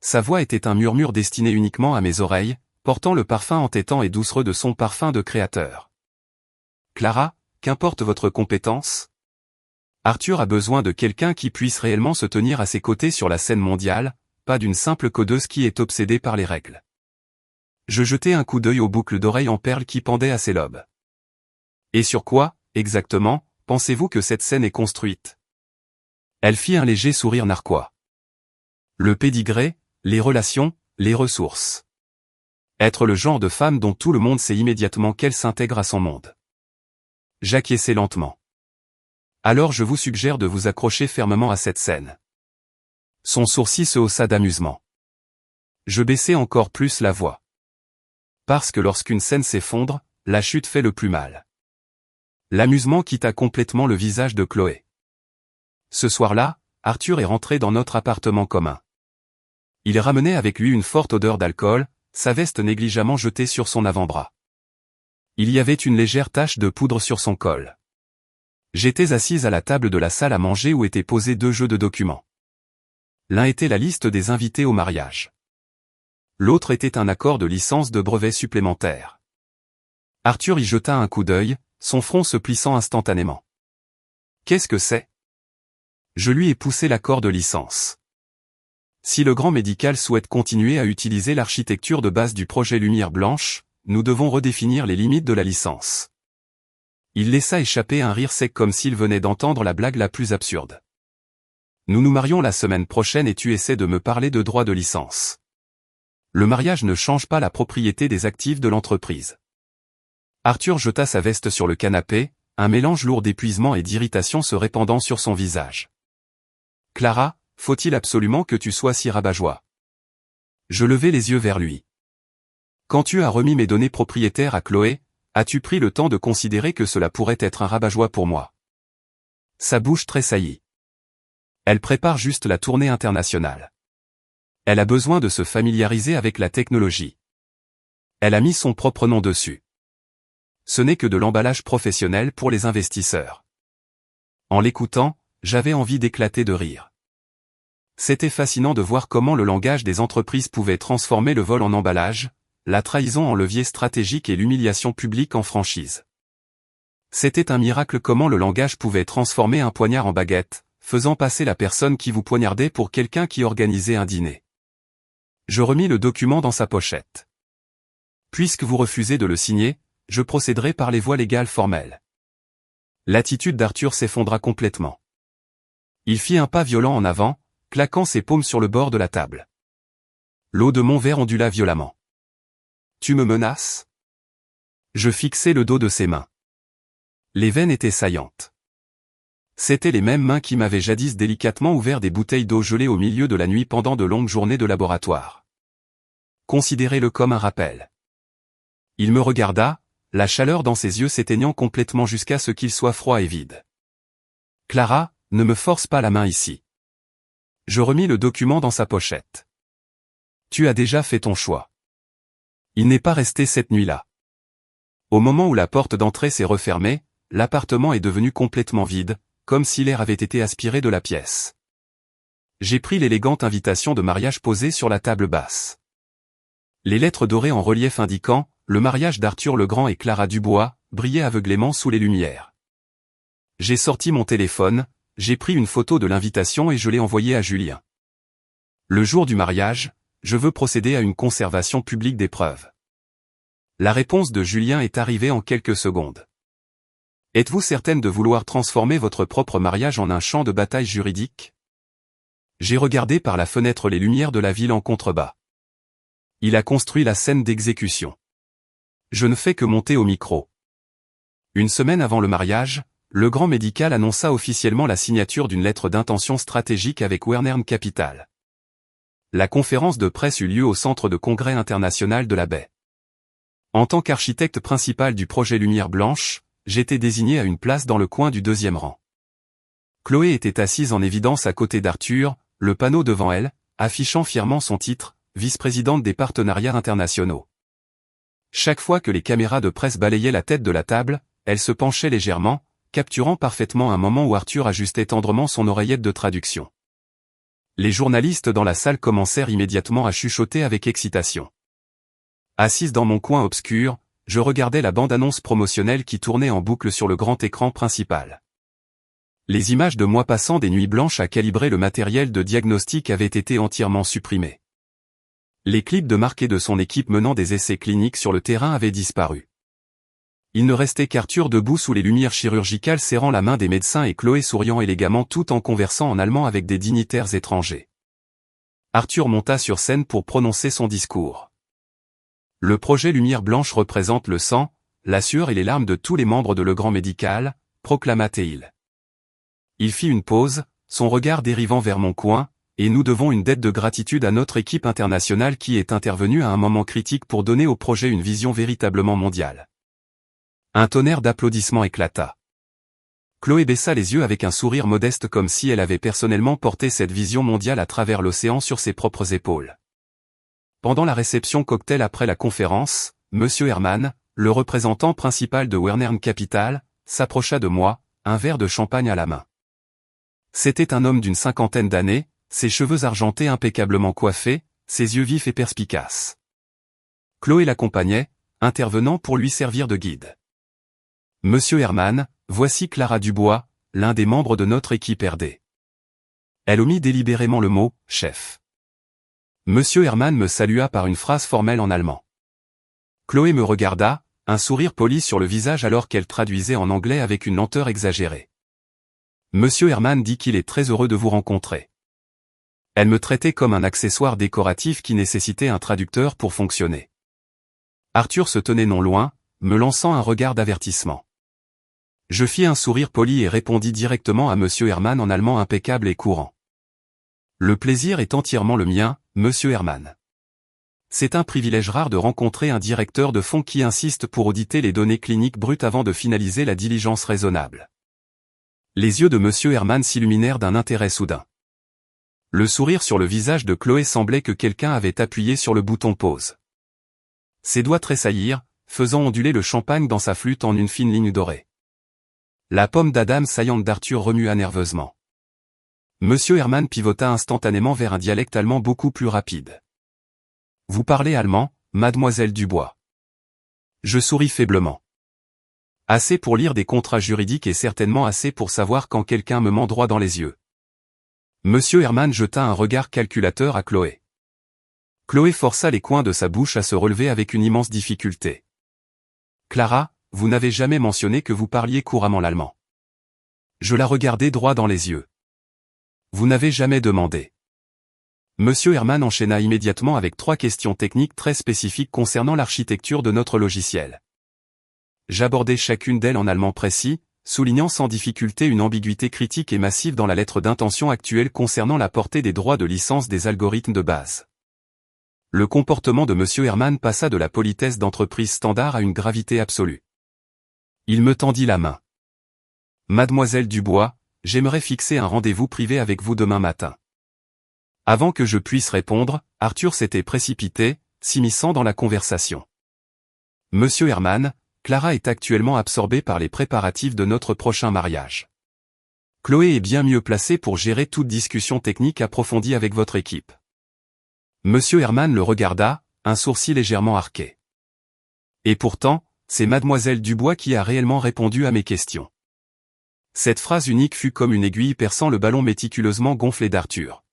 Sa voix était un murmure destiné uniquement à mes oreilles, portant le parfum entêtant et doucereux de son parfum de créateur. Clara, qu'importe votre compétence? Arthur a besoin de quelqu'un qui puisse réellement se tenir à ses côtés sur la scène mondiale, pas d'une simple codeuse qui est obsédée par les règles. Je jetai un coup d'œil aux boucles d'oreilles en perles qui pendaient à ses lobes. Et sur quoi, exactement, pensez-vous que cette scène est construite? Elle fit un léger sourire narquois. Le pédigré, les relations, les ressources. Être le genre de femme dont tout le monde sait immédiatement qu'elle s'intègre à son monde. J'acquiesçai lentement. Alors je vous suggère de vous accrocher fermement à cette scène. Son sourcil se haussa d'amusement. Je baissai encore plus la voix. Parce que lorsqu'une scène s'effondre, la chute fait le plus mal. L'amusement quitta complètement le visage de Chloé. Ce soir-là, Arthur est rentré dans notre appartement commun. Il ramenait avec lui une forte odeur d'alcool, sa veste négligemment jetée sur son avant-bras. Il y avait une légère tache de poudre sur son col. J'étais assise à la table de la salle à manger où étaient posés 2 jeux de documents. L'un était la liste des invités au mariage. L'autre était un accord de licence de brevet supplémentaire. Arthur y jeta un coup d'œil, son front se plissant instantanément. « Qu'est-ce que c'est ?» Je lui ai poussé l'accord de licence. Si le grand médical souhaite continuer à utiliser l'architecture de base du projet Lumière Blanche, nous devons redéfinir les limites de la licence. Il laissa échapper un rire sec comme s'il venait d'entendre la blague la plus absurde. Nous nous marions la semaine prochaine et tu essaies de me parler de droit de licence. Le mariage ne change pas la propriété des actifs de l'entreprise. Arthur jeta sa veste sur le canapé, un mélange lourd d'épuisement et d'irritation se répandant sur son visage. Clara, faut-il absolument que tu sois si rabat-joie? Je levai les yeux vers lui. Quand tu as remis mes données propriétaires à Chloé, as-tu pris le temps de considérer que cela pourrait être un rabat-joie pour moi? Sa bouche tressaillit. Elle prépare juste la tournée internationale. Elle a besoin de se familiariser avec la technologie. Elle a mis son propre nom dessus. Ce n'est que de l'emballage professionnel pour les investisseurs. En l'écoutant, j'avais envie d'éclater de rire. C'était fascinant de voir comment le langage des entreprises pouvait transformer le vol en emballage, la trahison en levier stratégique et l'humiliation publique en franchise. C'était un miracle comment le langage pouvait transformer un poignard en baguette, faisant passer la personne qui vous poignardait pour quelqu'un qui organisait un dîner. Je remis le document dans sa pochette. Puisque vous refusez de le signer, je procéderai par les voies légales formelles. L'attitude d'Arthur s'effondra complètement. Il fit un pas violent en avant, claquant ses paumes sur le bord de la table. L'eau de mon verre ondula violemment. « Tu me menaces ?» Je fixai le dos de ses mains. Les veines étaient saillantes. C'étaient les mêmes mains qui m'avaient jadis délicatement ouvert des bouteilles d'eau gelée au milieu de la nuit pendant de longues journées de laboratoire. Considérez-le comme un rappel. Il me regarda, la chaleur dans ses yeux s'éteignant complètement jusqu'à ce qu'il soit froid et vide. « Clara, ne me force pas la main ici. » Je remis le document dans sa pochette. « Tu as déjà fait ton choix. Il n'est pas resté cette nuit-là. » Au moment où la porte d'entrée s'est refermée, l'appartement est devenu complètement vide, comme si l'air avait été aspiré de la pièce. J'ai pris l'élégante invitation de mariage posée sur la table basse. Les lettres dorées en relief indiquant « Le mariage d'Arthur Legrand et Clara Dubois » brillaient aveuglément sous les lumières. J'ai sorti mon téléphone, j'ai pris une photo de l'invitation et je l'ai envoyée à Julien. Le jour du mariage, je veux procéder à une conservation publique des preuves. La réponse de Julien est arrivée en quelques secondes. Êtes-vous certaine de vouloir transformer votre propre mariage en un champ de bataille juridique? J'ai regardé par la fenêtre les lumières de la ville en contrebas. Il a construit la scène d'exécution. Je ne fais que monter au micro. Une semaine avant le mariage, le grand médical annonça officiellement la signature d'une lettre d'intention stratégique avec Wernern Capital. La conférence de presse eut lieu au Centre de Congrès International de la Baie. En tant qu'architecte principal du projet Lumière Blanche, j'étais désigné à une place dans le coin du 2e rang. Chloé était assise en évidence à côté d'Arthur, le panneau devant elle, affichant fièrement son titre, vice-présidente des partenariats internationaux. Chaque fois que les caméras de presse balayaient la tête de la table, elle se penchait légèrement, capturant parfaitement un moment où Arthur ajustait tendrement son oreillette de traduction. Les journalistes dans la salle commencèrent immédiatement à chuchoter avec excitation. Assise dans mon coin obscur, je regardais la bande-annonce promotionnelle qui tournait en boucle sur le grand écran principal. Les images de moi passant des nuits blanches à calibrer le matériel de diagnostic avaient été entièrement supprimées. Les clips de Marc et de son équipe menant des essais cliniques sur le terrain avaient disparu. Il ne restait qu'Arthur debout sous les lumières chirurgicales serrant la main des médecins et Chloé souriant élégamment tout en conversant en allemand avec des dignitaires étrangers. Arthur monta sur scène pour prononcer son discours. Le projet Lumière Blanche représente le sang, la sueur et les larmes de tous les membres de Legrand Médical, proclama Théil. Il fit une pause, son regard dérivant vers mon coin, et nous devons une dette de gratitude à notre équipe internationale qui est intervenue à un moment critique pour donner au projet une vision véritablement mondiale. Un tonnerre d'applaudissements éclata. Chloé baissa les yeux avec un sourire modeste comme si elle avait personnellement porté cette vision mondiale à travers l'océan sur ses propres épaules. Pendant la réception cocktail après la conférence, Monsieur Herman, le représentant principal de Wernern Capital, s'approcha de moi, un verre de champagne à la main. C'était un homme d'une 50aine d'années, ses cheveux argentés impeccablement coiffés, ses yeux vifs et perspicaces. Chloé l'accompagnait, intervenant pour lui servir de guide. Monsieur Herman, voici Clara Dubois, l'un des membres de notre équipe RD. Elle omit délibérément le mot « chef ». Monsieur Herman me salua par une phrase formelle en allemand. Chloé me regarda, un sourire poli sur le visage alors qu'elle traduisait en anglais avec une lenteur exagérée. Monsieur Herman dit qu'il est très heureux de vous rencontrer. Elle me traitait comme un accessoire décoratif qui nécessitait un traducteur pour fonctionner. Arthur se tenait non loin, me lançant un regard d'avertissement. Je fis un sourire poli et répondis directement à Monsieur Herman en allemand impeccable et courant. Le plaisir est entièrement le mien, Monsieur Herman. C'est un privilège rare de rencontrer un directeur de fonds qui insiste pour auditer les données cliniques brutes avant de finaliser la diligence raisonnable. Les yeux de Monsieur Herman s'illuminèrent d'un intérêt soudain. Le sourire sur le visage de Chloé semblait que quelqu'un avait appuyé sur le bouton pause. Ses doigts tressaillirent, faisant onduler le champagne dans sa flûte en une fine ligne dorée. La pomme d'Adam saillante d'Arthur remua nerveusement. Monsieur Herman pivota instantanément vers un dialecte allemand beaucoup plus rapide. « Vous parlez allemand, mademoiselle Dubois ?» Je souris faiblement. Assez pour lire des contrats juridiques et certainement assez pour savoir quand quelqu'un me ment droit dans les yeux. Monsieur Herman jeta un regard calculateur à Chloé. Chloé força les coins de sa bouche à se relever avec une immense difficulté. « Clara, vous n'avez jamais mentionné que vous parliez couramment l'allemand. » Je la regardai droit dans les yeux. « Vous n'avez jamais demandé. » Monsieur Herman enchaîna immédiatement avec 3 questions techniques très spécifiques concernant l'architecture de notre logiciel. J'abordai chacune d'elles en allemand précis, soulignant sans difficulté une ambiguïté critique et massive dans la lettre d'intention actuelle concernant la portée des droits de licence des algorithmes de base. Le comportement de Monsieur Herman passa de la politesse d'entreprise standard à une gravité absolue. Il me tendit la main. « Mademoiselle Dubois, j'aimerais fixer un rendez-vous privé avec vous demain matin. » Avant que je puisse répondre, Arthur s'était précipité, s'immisçant dans la conversation. « Monsieur Herman, Clara est actuellement absorbée par les préparatifs de notre prochain mariage. Chloé est bien mieux placée pour gérer toute discussion technique approfondie avec votre équipe. » Monsieur Herman le regarda, un sourcil légèrement arqué. Et pourtant, c'est mademoiselle Dubois qui a réellement répondu à mes questions. Cette phrase unique fut comme une aiguille perçant le ballon méticuleusement gonflé d'Arthur.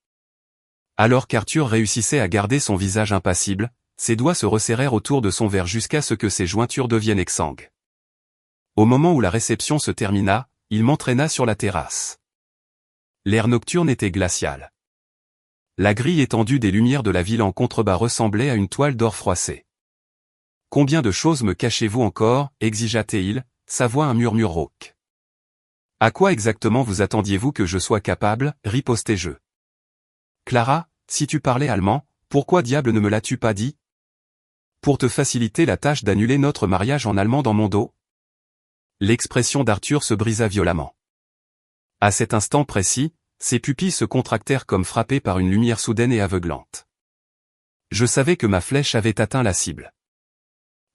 Alors qu'Arthur réussissait à garder son visage impassible, ses doigts se resserrèrent autour de son verre jusqu'à ce que ses jointures deviennent exsangues. Au moment où la réception se termina, il m'entraîna sur la terrasse. L'air nocturne était glacial. La grille étendue des lumières de la ville en contrebas ressemblait à une toile d'or froissée. « Combien de choses me cachez-vous encore » exigea-t-il, sa voix un murmure rauque. « À quoi exactement vous attendiez-vous que je sois capable » ripostai-je. « Clara, si tu parlais allemand, pourquoi diable ne me l'as-tu pas dit ? Pour te faciliter la tâche d'annuler notre mariage en allemand dans mon dos ?» L'expression d'Arthur se brisa violemment. À cet instant précis, ses pupilles se contractèrent comme frappées par une lumière soudaine et aveuglante. Je savais que ma flèche avait atteint la cible.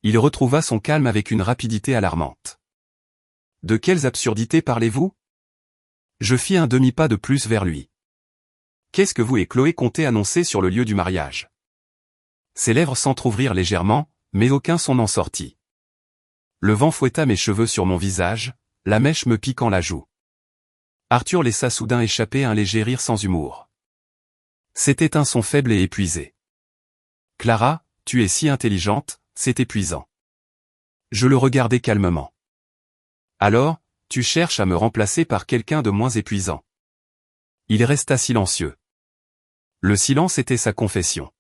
Il retrouva son calme avec une rapidité alarmante. « De quelles absurdités parlez-vous » Je fis un demi-pas de plus vers lui. « Qu'est-ce que vous et Chloé comptez annoncer sur le lieu du mariage » Ses lèvres s'entr'ouvrirent légèrement, mais aucun son n'en sortit. Le vent fouetta mes cheveux sur mon visage, la mèche me piquant la joue. Arthur laissa soudain échapper un léger rire sans humour. C'était un son faible et épuisé. « Clara, tu es si intelligente, c'est épuisant. » Je le regardai calmement. « Alors, tu cherches à me remplacer par quelqu'un de moins épuisant. » Il resta silencieux. Le silence était sa confession.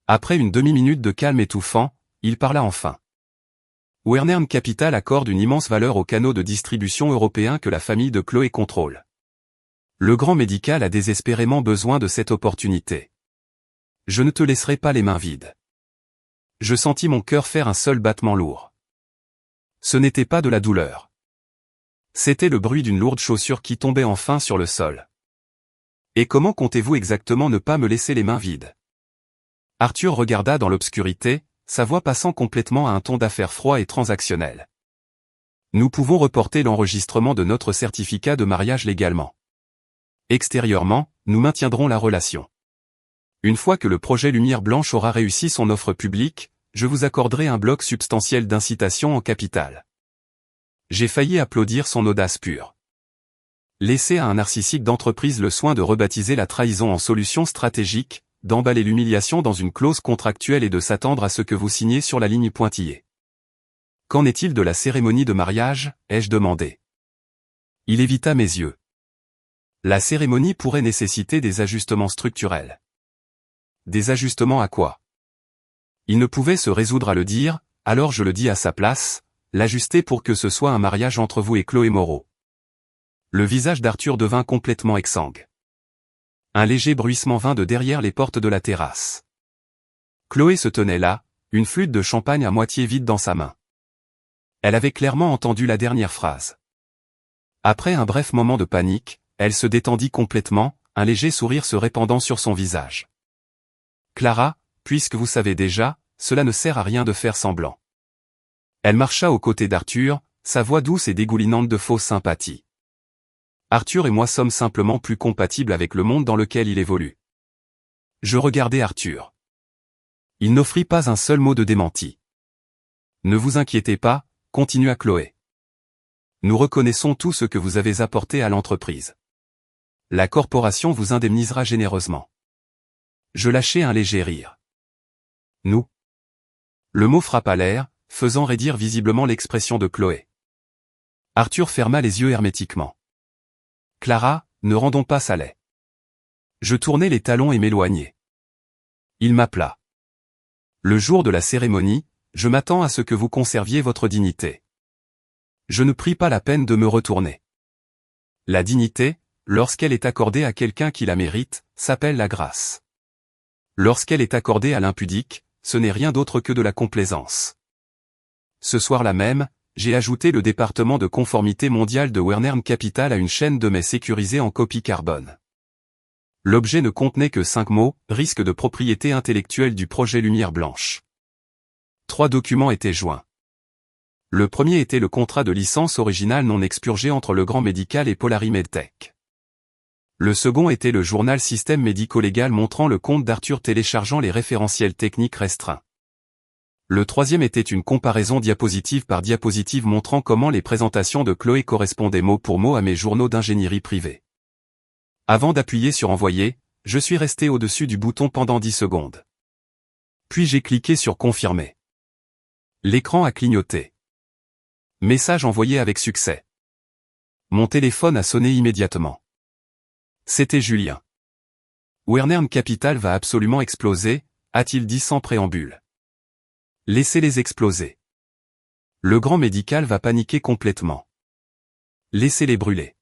Après une demi-minute de calme étouffant, il parla enfin. Wernern Capital accorde une immense valeur aux canaux de distribution européens que la famille de Chloé contrôle. Le grand médical a désespérément besoin de cette opportunité. Je ne te laisserai pas les mains vides. Je sentis mon cœur faire un seul battement lourd. Ce n'était pas de la douleur. C'était le bruit d'une lourde chaussure qui tombait enfin sur le sol. Et comment comptez-vous exactement ne pas me laisser les mains vides? Arthur regarda dans l'obscurité, sa voix passant complètement à un ton d'affaires froid et transactionnel. Nous pouvons reporter l'enregistrement de notre certificat de mariage légalement. Extérieurement, nous maintiendrons la relation. Une fois que le projet Lumière Blanche aura réussi son offre publique, je vous accorderai un bloc substantiel d'incitation en capital. J'ai failli applaudir son audace pure. Laisser à un narcissique d'entreprise le soin de rebaptiser la trahison en solution stratégique, d'emballer l'humiliation dans une clause contractuelle et de s'attendre à ce que vous signiez sur la ligne pointillée. Qu'en est-il de la cérémonie de mariage, ai-je demandé. Il évita mes yeux. La cérémonie pourrait nécessiter des ajustements structurels. Des ajustements à quoi? Il ne pouvait se résoudre à le dire, alors je le dis à sa place, l'ajuster pour que ce soit un mariage entre vous et Chloé Moreau. Le visage d'Arthur devint complètement exsangue. Un léger bruissement vint de derrière les portes de la terrasse. Chloé se tenait là, une flûte de champagne à moitié vide dans sa main. Elle avait clairement entendu la dernière phrase. Après un bref moment de panique, elle se détendit complètement, un léger sourire se répandant sur son visage. Clara, puisque vous savez déjà, cela ne sert à rien de faire semblant. Elle marcha aux côtés d'Arthur, sa voix douce et dégoulinante de fausse sympathie. Arthur et moi sommes simplement plus compatibles avec le monde dans lequel il évolue. Je regardai Arthur. Il n'offrit pas un seul mot de démenti. Ne vous inquiétez pas, continua Chloé. Nous reconnaissons tout ce que vous avez apporté à l'entreprise. La corporation vous indemnisera généreusement. Je lâchai un léger rire. Nous. Le mot frappa l'air, faisant raidir visiblement l'expression de Chloé. Arthur ferma les yeux hermétiquement. Clara, ne rendons pas ça laid. Je tournai les talons et m'éloignai. Il m'appela. Le jour de la cérémonie, je m'attends à ce que vous conserviez votre dignité. Je ne pris pas la peine de me retourner. La dignité, lorsqu'elle est accordée à quelqu'un qui la mérite, s'appelle la grâce. Lorsqu'elle est accordée à l'impudique, ce n'est rien d'autre que de la complaisance. Ce soir-là même, j'ai ajouté le département de conformité mondiale de Wernern Capital à une chaîne de mails sécurisée en copie carbone. L'objet ne contenait que 5 mots, risque de propriété intellectuelle du projet Lumière Blanche. 3 documents étaient joints. Le premier était le contrat de licence originale non expurgé entre le Grand Médical et Polari Medtech. Le second était le journal système médico-légal montrant le compte d'Arthur téléchargeant les référentiels techniques restreints. Le troisième était une comparaison diapositive par diapositive montrant comment les présentations de Chloé correspondaient mot pour mot à mes journaux d'ingénierie privée. Avant d'appuyer sur envoyer, je suis resté au-dessus du bouton pendant 10 secondes. Puis j'ai cliqué sur confirmer. L'écran a clignoté. Message envoyé avec succès. Mon téléphone a sonné immédiatement. C'était Julien. Wernern Capital va absolument exploser, a-t-il dit sans préambule. Laissez-les exploser. Le Grand Médical va paniquer complètement. Laissez-les brûler.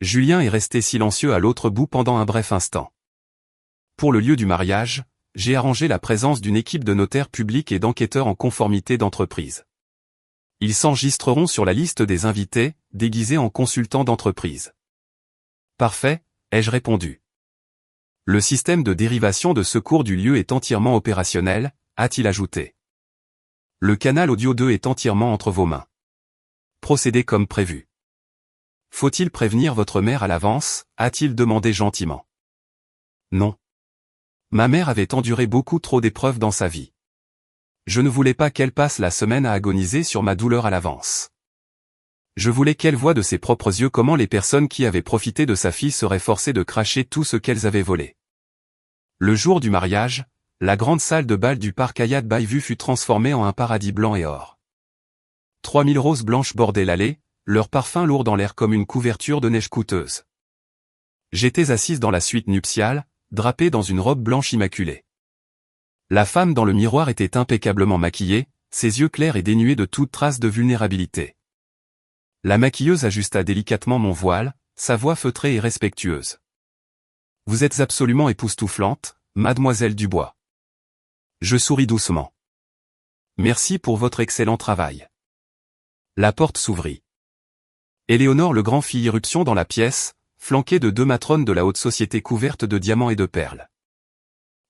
Julien est resté silencieux à l'autre bout pendant un bref instant. Pour le lieu du mariage, j'ai arrangé la présence d'une équipe de notaires publics et d'enquêteurs en conformité d'entreprise. Ils s'enregistreront sur la liste des invités, déguisés en consultants d'entreprise. Parfait, ai-je répondu. Le système de dérivation de secours du lieu est entièrement opérationnel, a-t-il ajouté. Le canal audio 2 est entièrement entre vos mains. Procédez comme prévu. Faut-il prévenir votre mère à l'avance, a-t-il demandé gentiment. Non. Ma mère avait enduré beaucoup trop d'épreuves dans sa vie. Je ne voulais pas qu'elle passe la semaine à agoniser sur ma douleur à l'avance. Je voulais qu'elle voie de ses propres yeux comment les personnes qui avaient profité de sa fille seraient forcées de cracher tout ce qu'elles avaient volé. Le jour du mariage, la grande salle de bal du parc Hayat Bayview fut transformée en un paradis blanc et or. 3000 roses blanches bordaient l'allée, leur parfum lourd dans l'air comme une couverture de neige coûteuse. J'étais assise dans la suite nuptiale, drapée dans une robe blanche immaculée. La femme dans le miroir était impeccablement maquillée, ses yeux clairs et dénués de toute trace de vulnérabilité. La maquilleuse ajusta délicatement mon voile, sa voix feutrée et respectueuse. « Vous êtes absolument époustouflante, mademoiselle Dubois. » Je souris doucement. « Merci pour votre excellent travail. » La porte s'ouvrit. Éléonore Legrand fit irruption dans la pièce, flanquée de 2 matrones de la haute société couvertes de diamants et de perles.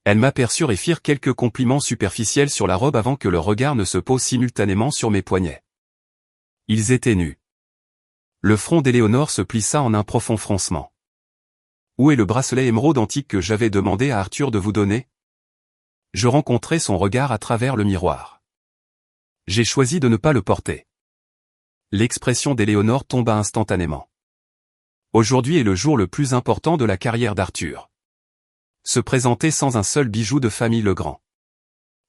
Elles m'aperçurent et firent quelques compliments superficiels sur la robe avant que leur regard ne se pose simultanément sur mes poignets. Ils étaient nus. Le front d'Éléonore se plissa en un profond froncement. « Où est le bracelet émeraude antique que j'avais demandé à Arthur de vous donner ?» Je rencontrai son regard à travers le miroir. J'ai choisi de ne pas le porter. L'expression d'Éléonore tomba instantanément. Aujourd'hui est le jour le plus important de la carrière d'Arthur. Se présenter sans un seul bijou de famille Legrand.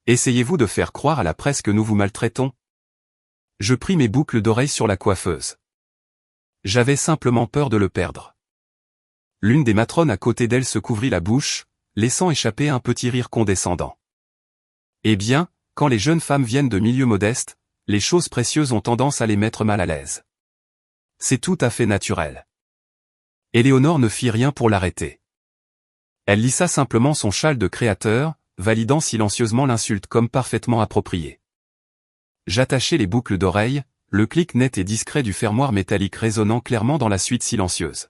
Essayez-vous de faire croire à la presse que nous vous maltraitons? Je pris mes boucles d'oreilles sur la coiffeuse. J'avais simplement peur de le perdre. L'une des matrones à côté d'elle se couvrit la bouche, laissant échapper un petit rire condescendant. Eh bien, quand les jeunes femmes viennent de milieux modestes, les choses précieuses ont tendance à les mettre mal à l'aise. C'est tout à fait naturel. Éléonore ne fit rien pour l'arrêter. Elle lissa simplement son châle de créateur, validant silencieusement l'insulte comme parfaitement appropriée. J'attachai les boucles d'oreilles, le clic net et discret du fermoir métallique résonnant clairement dans la suite silencieuse.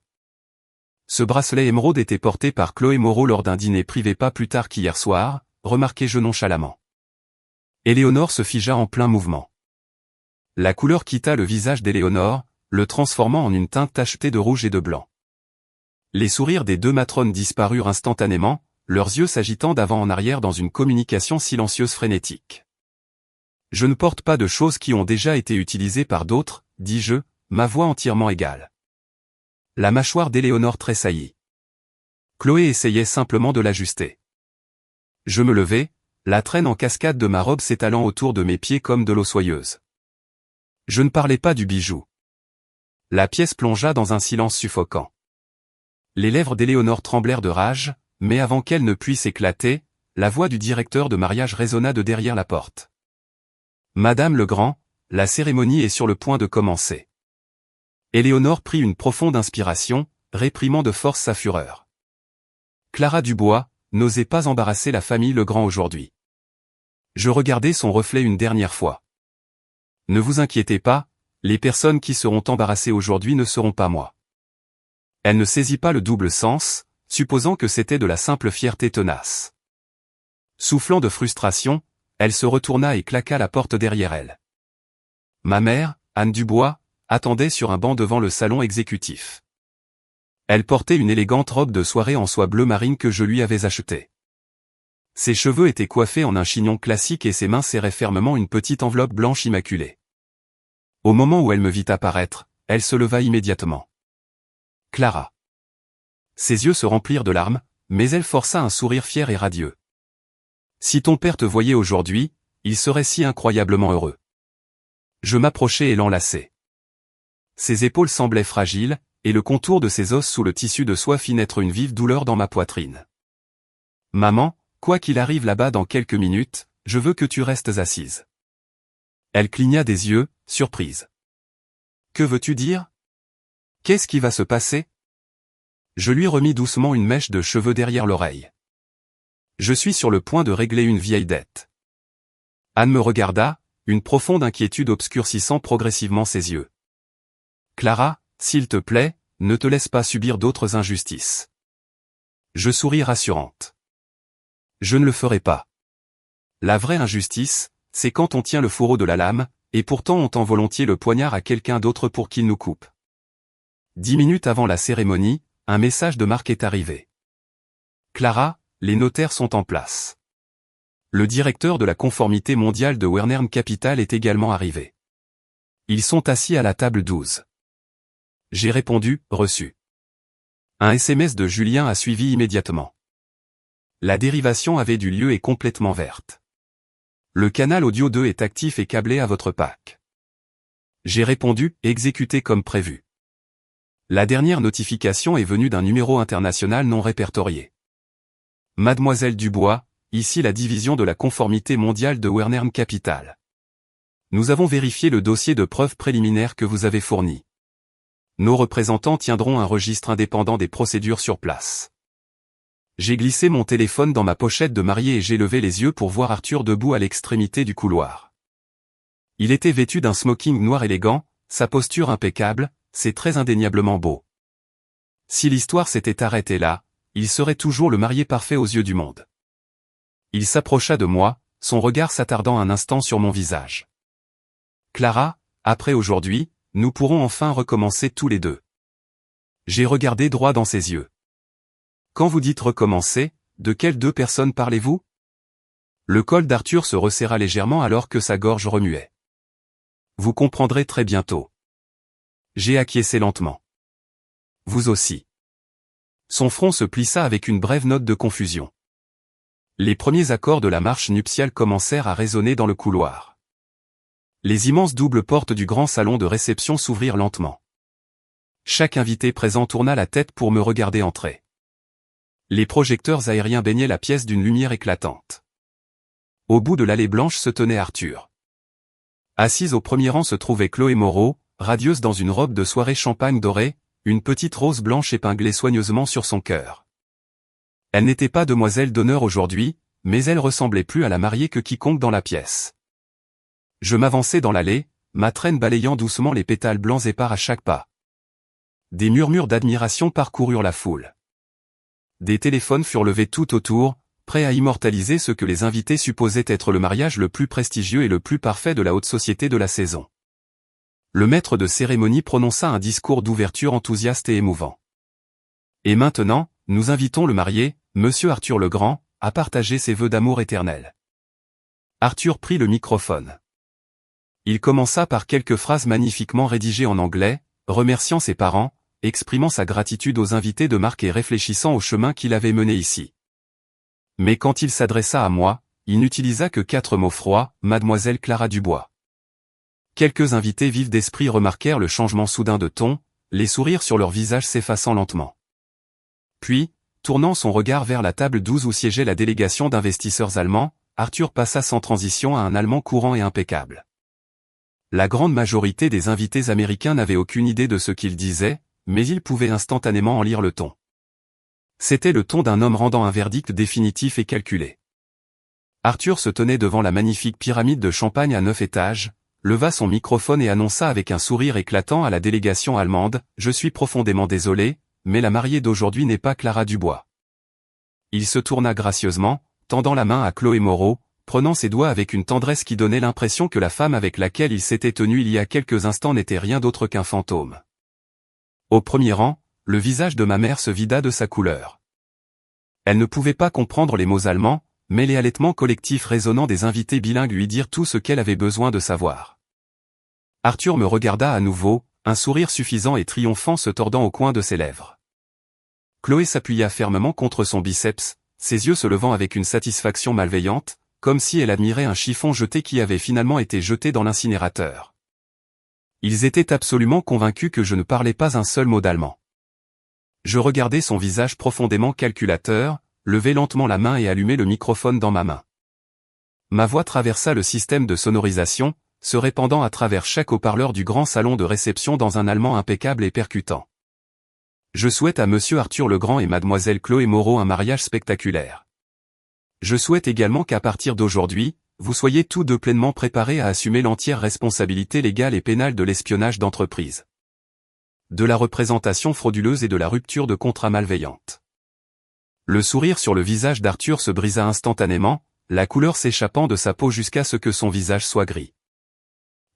Ce bracelet émeraude était porté par Chloé Moreau lors d'un dîner privé pas plus tard qu'hier soir, remarquai-je nonchalamment. Éléonore se figea en plein mouvement. La couleur quitta le visage d'Éléonore, le transformant en une teinte tachetée de rouge et de blanc. Les sourires des 2 matrones disparurent instantanément, leurs yeux s'agitant d'avant en arrière dans une communication silencieuse frénétique. « Je ne porte pas de choses qui ont déjà été utilisées par d'autres, dis-je, ma voix entièrement égale. » La mâchoire d'Éléonore tressaillit. Chloé essayait simplement de l'ajuster. Je me levai, la traîne en cascade de ma robe s'étalant autour de mes pieds comme de l'eau soyeuse. Je ne parlais pas du bijou. La pièce plongea dans un silence suffocant. Les lèvres d'Éléonore tremblèrent de rage, mais avant qu'elle ne puisse éclater, la voix du directeur de mariage résonna de derrière la porte. « Madame Legrand, la cérémonie est sur le point de commencer. » Éléonore prit une profonde inspiration, réprimant de force sa fureur. Clara Dubois n'osait pas embarrasser la famille Legrand aujourd'hui. Je regardai son reflet une dernière fois. Ne vous inquiétez pas, les personnes qui seront embarrassées aujourd'hui ne seront pas moi. Elle ne saisit pas le double sens, supposant que c'était de la simple fierté tenace. Soufflant de frustration, elle se retourna et claqua la porte derrière elle. Ma mère, Anne Dubois, attendait sur un banc devant le salon exécutif. Elle portait une élégante robe de soirée en soie bleu marine que je lui avais achetée. Ses cheveux étaient coiffés en un chignon classique et ses mains serraient fermement une petite enveloppe blanche immaculée. Au moment où elle me vit apparaître, elle se leva immédiatement. Clara. Ses yeux se remplirent de larmes, mais elle força un sourire fier et radieux. Si ton père te voyait aujourd'hui, il serait si incroyablement heureux. Je m'approchai et l'enlaçai. Ses épaules semblaient fragiles, et le contour de ses os sous le tissu de soie fit naître une vive douleur dans ma poitrine. Maman, quoi qu'il arrive là-bas dans quelques minutes, je veux que tu restes assise. Elle cligna des yeux, surprise. Que veux-tu dire? Qu'est-ce qui va se passer? Je lui remis doucement une mèche de cheveux derrière l'oreille. Je suis sur le point de régler une vieille dette. Anne me regarda, une profonde inquiétude obscurcissant progressivement ses yeux. Clara, s'il te plaît, ne te laisse pas subir d'autres injustices. Je souris rassurante. Je ne le ferai pas. La vraie injustice, c'est quand on tient le fourreau de la lame, et pourtant on tend volontiers le poignard à quelqu'un d'autre pour qu'il nous coupe. 10 minutes avant la cérémonie, un message de Marc est arrivé. Clara, les notaires sont en place. Le directeur de la conformité mondiale de Wernern Capital est également arrivé. Ils sont assis à la table 12. J'ai répondu, reçu. Un SMS de Julien a suivi immédiatement. La dérivation avait du lieu et complètement verte. Le canal audio 2 est actif et câblé à votre pack. J'ai répondu, exécuté comme prévu. La dernière notification est venue d'un numéro international non répertorié. Mademoiselle Dubois, ici la division de la conformité mondiale de Wernern Capital. Nous avons vérifié le dossier de preuves préliminaires que vous avez fourni. Nos représentants tiendront un registre indépendant des procédures sur place. J'ai glissé mon téléphone dans ma pochette de mariée et j'ai levé les yeux pour voir Arthur debout à l'extrémité du couloir. Il était vêtu d'un smoking noir élégant, sa posture impeccable, c'est très indéniablement beau. Si l'histoire s'était arrêtée là, il serait toujours le marié parfait aux yeux du monde. Il s'approcha de moi, son regard s'attardant un instant sur mon visage. Clara, après aujourd'hui, nous pourrons enfin recommencer tous les deux. J'ai regardé droit dans ses yeux. Quand vous dites recommencer, de quelles deux personnes parlez-vous? Le col d'Arthur se resserra légèrement alors que sa gorge remuait. Vous comprendrez très bientôt. J'ai acquiescé lentement. Vous aussi. Son front se plissa avec une brève note de confusion. Les premiers accords de la marche nuptiale commencèrent à résonner dans le couloir. Les immenses doubles portes du grand salon de réception s'ouvrirent lentement. Chaque invité présent tourna la tête pour me regarder entrer. Les projecteurs aériens baignaient la pièce d'une lumière éclatante. Au bout de l'allée blanche se tenait Arthur. Assise au premier rang se trouvait Chloé Moreau, radieuse dans une robe de soirée champagne dorée, une petite rose blanche épinglée soigneusement sur son cœur. Elle n'était pas demoiselle d'honneur aujourd'hui, mais elle ressemblait plus à la mariée que quiconque dans la pièce. Je m'avançai dans l'allée, ma traîne balayant doucement les pétales blancs épars à chaque pas. Des murmures d'admiration parcoururent la foule. Des téléphones furent levés tout autour, prêts à immortaliser ce que les invités supposaient être le mariage le plus prestigieux et le plus parfait de la haute société de la saison. Le maître de cérémonie prononça un discours d'ouverture enthousiaste et émouvant. Et maintenant, nous invitons le marié, Monsieur Arthur le Grand, à partager ses vœux d'amour éternel. Arthur prit le microphone. Il commença par quelques phrases magnifiquement rédigées en anglais, remerciant ses parents, exprimant sa gratitude aux invités de marque et réfléchissant au chemin qu'il avait mené ici. Mais quand il s'adressa à moi, il n'utilisa que 4 mots froids, Mademoiselle Clara Dubois. Quelques invités vifs d'esprit remarquèrent le changement soudain de ton, les sourires sur leurs visages s'effaçant lentement. Puis, tournant son regard vers la table 12 où siégeait la délégation d'investisseurs allemands, Arthur passa sans transition à un allemand courant et impeccable. La grande majorité des invités américains n'avaient aucune idée de ce qu'il disait, mais ils pouvaient instantanément en lire le ton. C'était le ton d'un homme rendant un verdict définitif et calculé. Arthur se tenait devant la magnifique pyramide de champagne à 9 étages, leva son microphone et annonça avec un sourire éclatant à la délégation allemande, « Je suis profondément désolé, mais la mariée d'aujourd'hui n'est pas Clara Dubois. » Il se tourna gracieusement, tendant la main à Chloé Moreau, prenant ses doigts avec une tendresse qui donnait l'impression que la femme avec laquelle il s'était tenu il y a quelques instants n'était rien d'autre qu'un fantôme. Au premier rang, le visage de ma mère se vida de sa couleur. Elle ne pouvait pas comprendre les mots allemands, mais les halètements collectifs résonnants des invités bilingues lui dirent tout ce qu'elle avait besoin de savoir. Arthur me regarda à nouveau, un sourire suffisant et triomphant se tordant au coin de ses lèvres. Chloé s'appuya fermement contre son biceps, ses yeux se levant avec une satisfaction malveillante, comme si elle admirait un chiffon jeté qui avait finalement été jeté dans l'incinérateur. Ils étaient absolument convaincus que je ne parlais pas un seul mot d'allemand. Je regardais son visage profondément calculateur, lever lentement la main et allumer le microphone dans ma main. Ma voix traversa le système de sonorisation, se répandant à travers chaque haut-parleur du grand salon de réception dans un allemand impeccable et percutant. Je souhaite à Monsieur Arthur le Grand et Mademoiselle Chloé Moreau un mariage spectaculaire. Je souhaite également qu'à partir d'aujourd'hui, vous soyez tous deux pleinement préparés à assumer l'entière responsabilité légale et pénale de l'espionnage d'entreprise, de la représentation frauduleuse et de la rupture de contrat malveillante. Le sourire sur le visage d'Arthur se brisa instantanément, la couleur s'échappant de sa peau jusqu'à ce que son visage soit gris.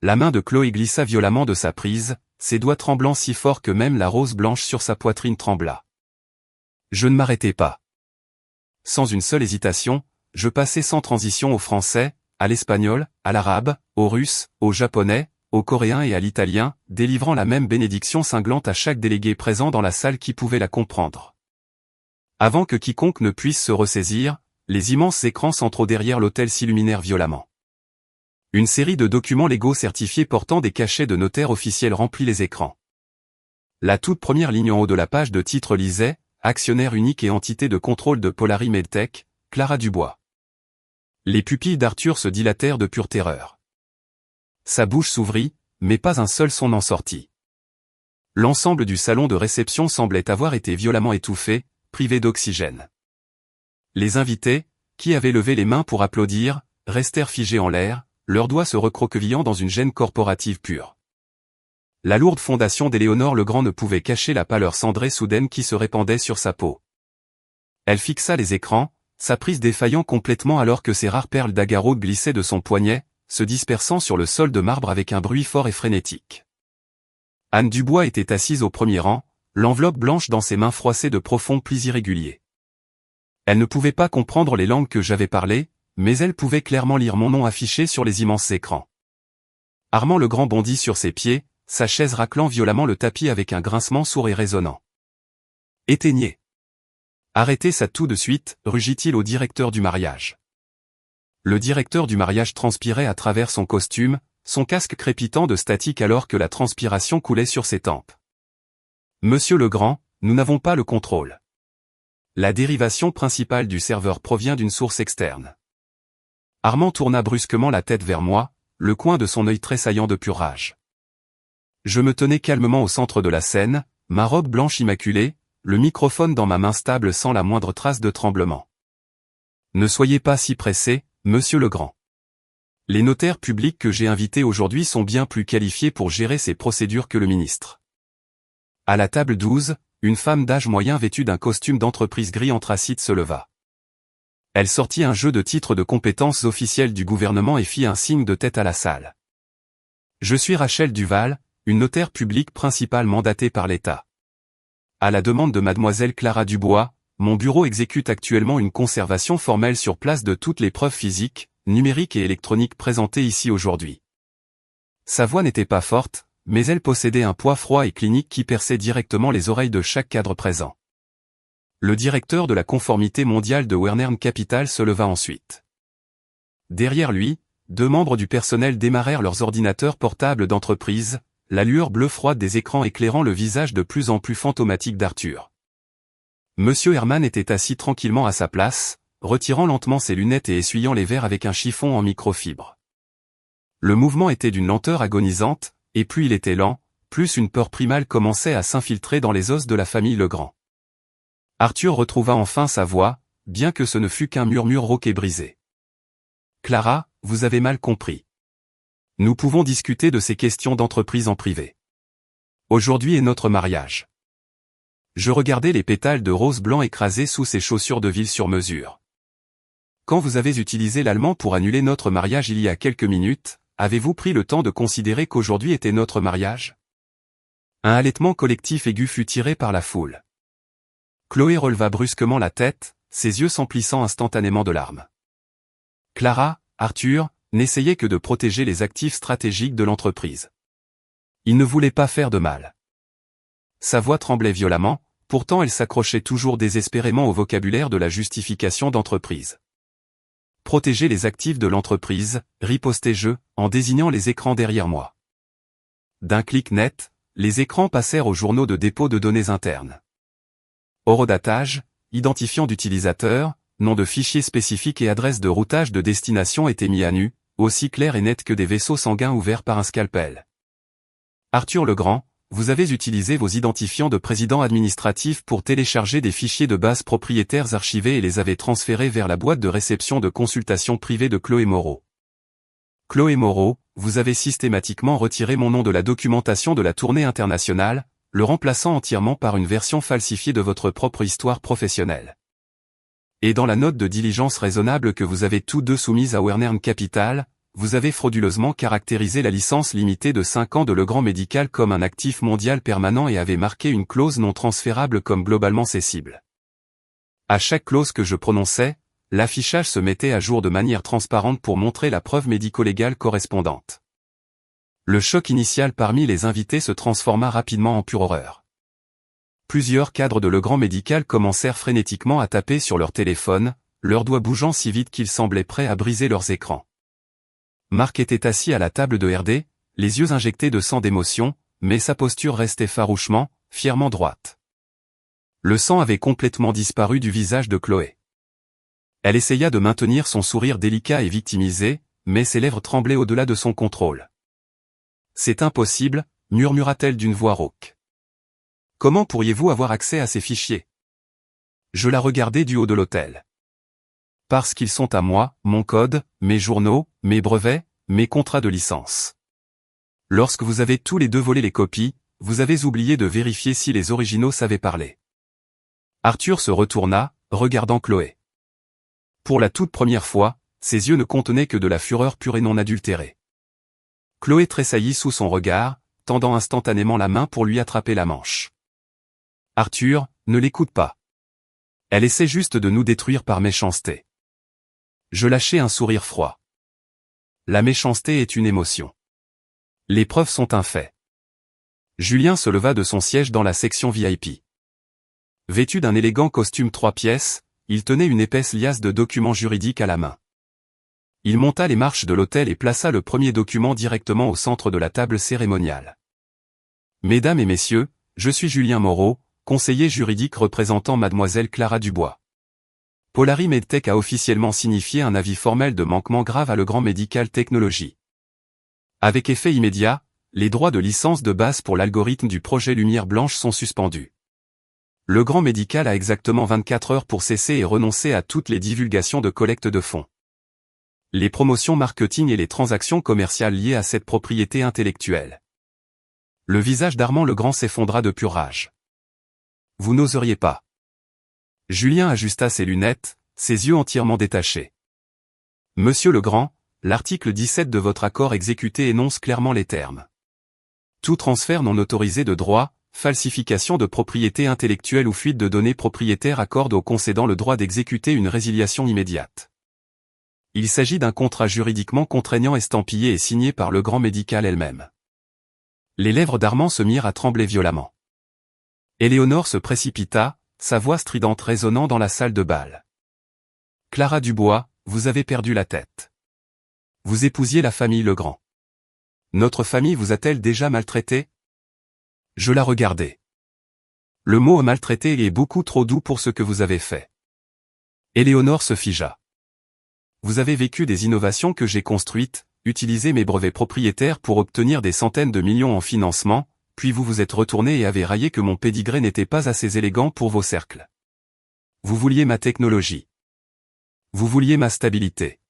La main de Chloé glissa violemment de sa prise, ses doigts tremblant si fort que même la rose blanche sur sa poitrine trembla. Je ne m'arrêtai pas. Sans une seule hésitation, je passai sans transition au français, à l'espagnol, à l'arabe, au russe, au japonais, au coréen et à l'italien, délivrant la même bénédiction cinglante à chaque délégué présent dans la salle qui pouvait la comprendre. Avant que quiconque ne puisse se ressaisir, les immenses écrans centraux derrière l'hôtel s'illuminèrent violemment. Une série de documents légaux certifiés portant des cachets de notaires officiels remplit les écrans. La toute première ligne en haut de la page de titre lisait « Actionnaire unique et entité de contrôle de Polari Medtech, Clara Dubois ». Les pupilles d'Arthur se dilatèrent de pure terreur. Sa bouche s'ouvrit, mais pas un seul son n'en sortit. L'ensemble du salon de réception semblait avoir été violemment étouffé, privé d'oxygène. Les invités, qui avaient levé les mains pour applaudir, restèrent figés en l'air, leurs doigts se recroquevillant dans une gêne corporative pure. La lourde fondation d'Éléonore Legrand ne pouvait cacher la pâleur cendrée soudaine qui se répandait sur sa peau. Elle fixa les écrans, sa prise défaillant complètement alors que ses rares perles d'agaro glissaient de son poignet, se dispersant sur le sol de marbre avec un bruit fort et frénétique. Anne Dubois était assise au premier rang, l'enveloppe blanche dans ses mains froissées de profonds plis irréguliers. Elle ne pouvait pas comprendre les langues que j'avais parlé, mais elle pouvait clairement lire mon nom affiché sur les immenses écrans. Armand Legrand bondit sur ses pieds, sa chaise raclant violemment le tapis avec un grincement sourd et résonnant. « Éteignez !»« Arrêtez ça tout de suite », rugit-il au directeur du mariage. Le directeur du mariage transpirait à travers son costume, son casque crépitant de statique alors que la transpiration coulait sur ses tempes. « Monsieur Legrand, nous n'avons pas le contrôle. La dérivation principale du serveur provient d'une source externe. » Armand tourna brusquement la tête vers moi, le coin de son œil tressaillant de pure rage. Je me tenais calmement au centre de la scène, ma robe blanche immaculée, le microphone dans ma main stable sans la moindre trace de tremblement. « Ne soyez pas si pressé, monsieur Legrand. Les notaires publics que j'ai invités aujourd'hui sont bien plus qualifiés pour gérer ces procédures que le ministre. » À la table 12, une femme d'âge moyen vêtue d'un costume d'entreprise gris anthracite se leva. Elle sortit un jeu de titres de compétences officielles du gouvernement et fit un signe de tête à la salle. « Je suis Rachel Duval, une notaire publique principale mandatée par l'État. À la demande de mademoiselle Clara Dubois, mon bureau exécute actuellement une conservation formelle sur place de toutes les preuves physiques, numériques et électroniques présentées ici aujourd'hui. » Sa voix n'était pas forte, mais elle possédait un poids froid et clinique qui perçait directement les oreilles de chaque cadre présent. Le directeur de la conformité mondiale de Wernern Capital se leva ensuite. Derrière lui, 2 membres du personnel démarrèrent leurs ordinateurs portables d'entreprise, la lueur bleue froide des écrans éclairant le visage de plus en plus fantomatique d'Arthur. Monsieur Herman était assis tranquillement à sa place, retirant lentement ses lunettes et essuyant les verres avec un chiffon en microfibre. Le mouvement était d'une lenteur agonisante, et plus il était lent, plus une peur primale commençait à s'infiltrer dans les os de la famille Legrand. Arthur retrouva enfin sa voix, bien que ce ne fût qu'un murmure rauque et brisé. « Clara, vous avez mal compris. Nous pouvons discuter de ces questions d'entreprise en privé. Aujourd'hui est notre mariage. » Je regardais les pétales de rose blanc écrasés sous ses chaussures de ville sur mesure. « Quand vous avez utilisé l'allemand pour annuler notre mariage il y a quelques minutes, avez-vous pris le temps de considérer qu'aujourd'hui était notre mariage ?» Un halètement collectif aigu fut tiré par la foule. Chloé releva brusquement la tête, ses yeux s'emplissant instantanément de larmes. Clara, Arthur, n'essayaient que de protéger les actifs stratégiques de l'entreprise. Ils ne voulaient pas faire de mal. Sa voix tremblait violemment, pourtant elle s'accrochait toujours désespérément au vocabulaire de la justification d'entreprise. Protéger les actifs de l'entreprise, ripostai-je, en désignant les écrans derrière moi. D'un clic net, les écrans passèrent aux journaux de dépôt de données internes. Horodatage, identifiant d'utilisateur, nom de fichier spécifique et adresse de routage de destination étaient mis à nu, aussi clairs et nets que des vaisseaux sanguins ouverts par un scalpel. Arthur Legrand, vous avez utilisé vos identifiants de président administratif pour télécharger des fichiers de base propriétaires archivés et les avez transférés vers la boîte de réception de consultation privée de Chloé Moreau. Chloé Moreau, vous avez systématiquement retiré mon nom de la documentation de la tournée internationale, le remplaçant entièrement par une version falsifiée de votre propre histoire professionnelle. Et dans la note de diligence raisonnable que vous avez tous deux soumise à Wernern Capital, vous avez frauduleusement caractérisé la licence limitée de 5 ans de Legrand Médical comme un actif mondial permanent et avez marqué une clause non transférable comme globalement cessible. À chaque clause que je prononçais, l'affichage se mettait à jour de manière transparente pour montrer la preuve médico-légale correspondante. Le choc initial parmi les invités se transforma rapidement en pure horreur. Plusieurs cadres de Legrand Médical commencèrent frénétiquement à taper sur leur téléphone, leurs doigts bougeant si vite qu'ils semblaient prêts à briser leurs écrans. Marc était assis à la table de RD, les yeux injectés de sang d'émotion, mais sa posture restait farouchement, fièrement droite. Le sang avait complètement disparu du visage de Chloé. Elle essaya de maintenir son sourire délicat et victimisé, mais ses lèvres tremblaient au-delà de son contrôle. « C'est impossible, murmura-t-elle d'une voix rauque. Comment pourriez-vous avoir accès à ces fichiers? Je la regardai du haut de l'hôtel. Parce qu'ils sont à moi, mon code, mes journaux, mes brevets, mes contrats de licence. Lorsque vous avez tous les deux volé les copies, vous avez oublié de vérifier si les originaux savaient parler. Arthur se retourna, regardant Chloé. Pour la toute première fois, ses yeux ne contenaient que de la fureur pure et non adultérée. Chloé tressaillit sous son regard, tendant instantanément la main pour lui attraper la manche. Arthur, ne l'écoute pas. Elle essaie juste de nous détruire par méchanceté. Je lâchai un sourire froid. La méchanceté est une émotion. Les preuves sont un fait. Julien se leva de son siège dans la section VIP. Vêtu d'un élégant costume 3 pièces, il tenait une épaisse liasse de documents juridiques à la main. Il monta les marches de l'hôtel et plaça le premier document directement au centre de la table cérémoniale. Mesdames et messieurs, je suis Julien Moreau, conseiller juridique représentant mademoiselle Clara Dubois. Polari Medtech a officiellement signifié un avis formel de manquement grave à Legrand Medical Technologies. Avec effet immédiat, les droits de licence de base pour l'algorithme du projet Lumière Blanche sont suspendus. Legrand Medical a exactement 24 heures pour cesser et renoncer à toutes les divulgations de collecte de fonds. Les promotions marketing et les transactions commerciales liées à cette propriété intellectuelle. Le visage d'Armand Legrand s'effondra de pure rage. Vous n'oseriez pas. Julien ajusta ses lunettes, ses yeux entièrement détachés. Monsieur Legrand, l'article 17 de votre accord exécuté énonce clairement les termes. Tout transfert non autorisé de droits, falsification de propriété intellectuelle ou fuite de données propriétaires accorde au concédant le droit d'exécuter une résiliation immédiate. Il s'agit d'un contrat juridiquement contraignant estampillé et signé par Legrand Medical elle-même. Les lèvres d'Armand se mirent à trembler violemment. Éléonore se précipita, sa voix stridente résonnant dans la salle de bal. Clara Dubois, vous avez perdu la tête. Vous épousiez la famille Legrand. Notre famille vous a-t-elle déjà maltraité? Je la regardai. Le mot maltraité est beaucoup trop doux pour ce que vous avez fait. Éléonore se figea. Vous avez vécu des innovations que j'ai construites, utilisé mes brevets propriétaires pour obtenir des centaines de millions en financement, puis vous vous êtes retourné et avez raillé que mon pédigré n'était pas assez élégant pour vos cercles. Vous vouliez ma technologie. Vous vouliez ma stabilité.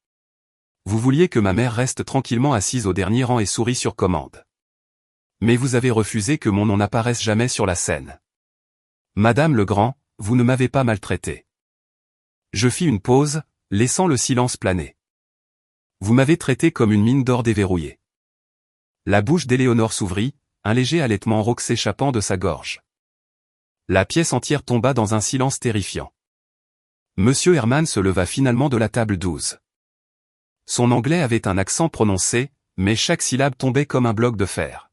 Vous vouliez que ma mère reste tranquillement assise au dernier rang et sourie sur commande. Mais vous avez refusé que mon nom n'apparaisse jamais sur la scène. Madame Legrand, vous ne m'avez pas maltraité. Je fis une pause, laissant le silence planer. Vous m'avez traité comme une mine d'or déverrouillée. La bouche d'Éléonore s'ouvrit, un léger halètement rauque s'échappant de sa gorge. La pièce entière tomba dans un silence terrifiant. Monsieur Herman se leva finalement de la table 12. Son anglais avait un accent prononcé, mais chaque syllabe tombait comme un bloc de fer.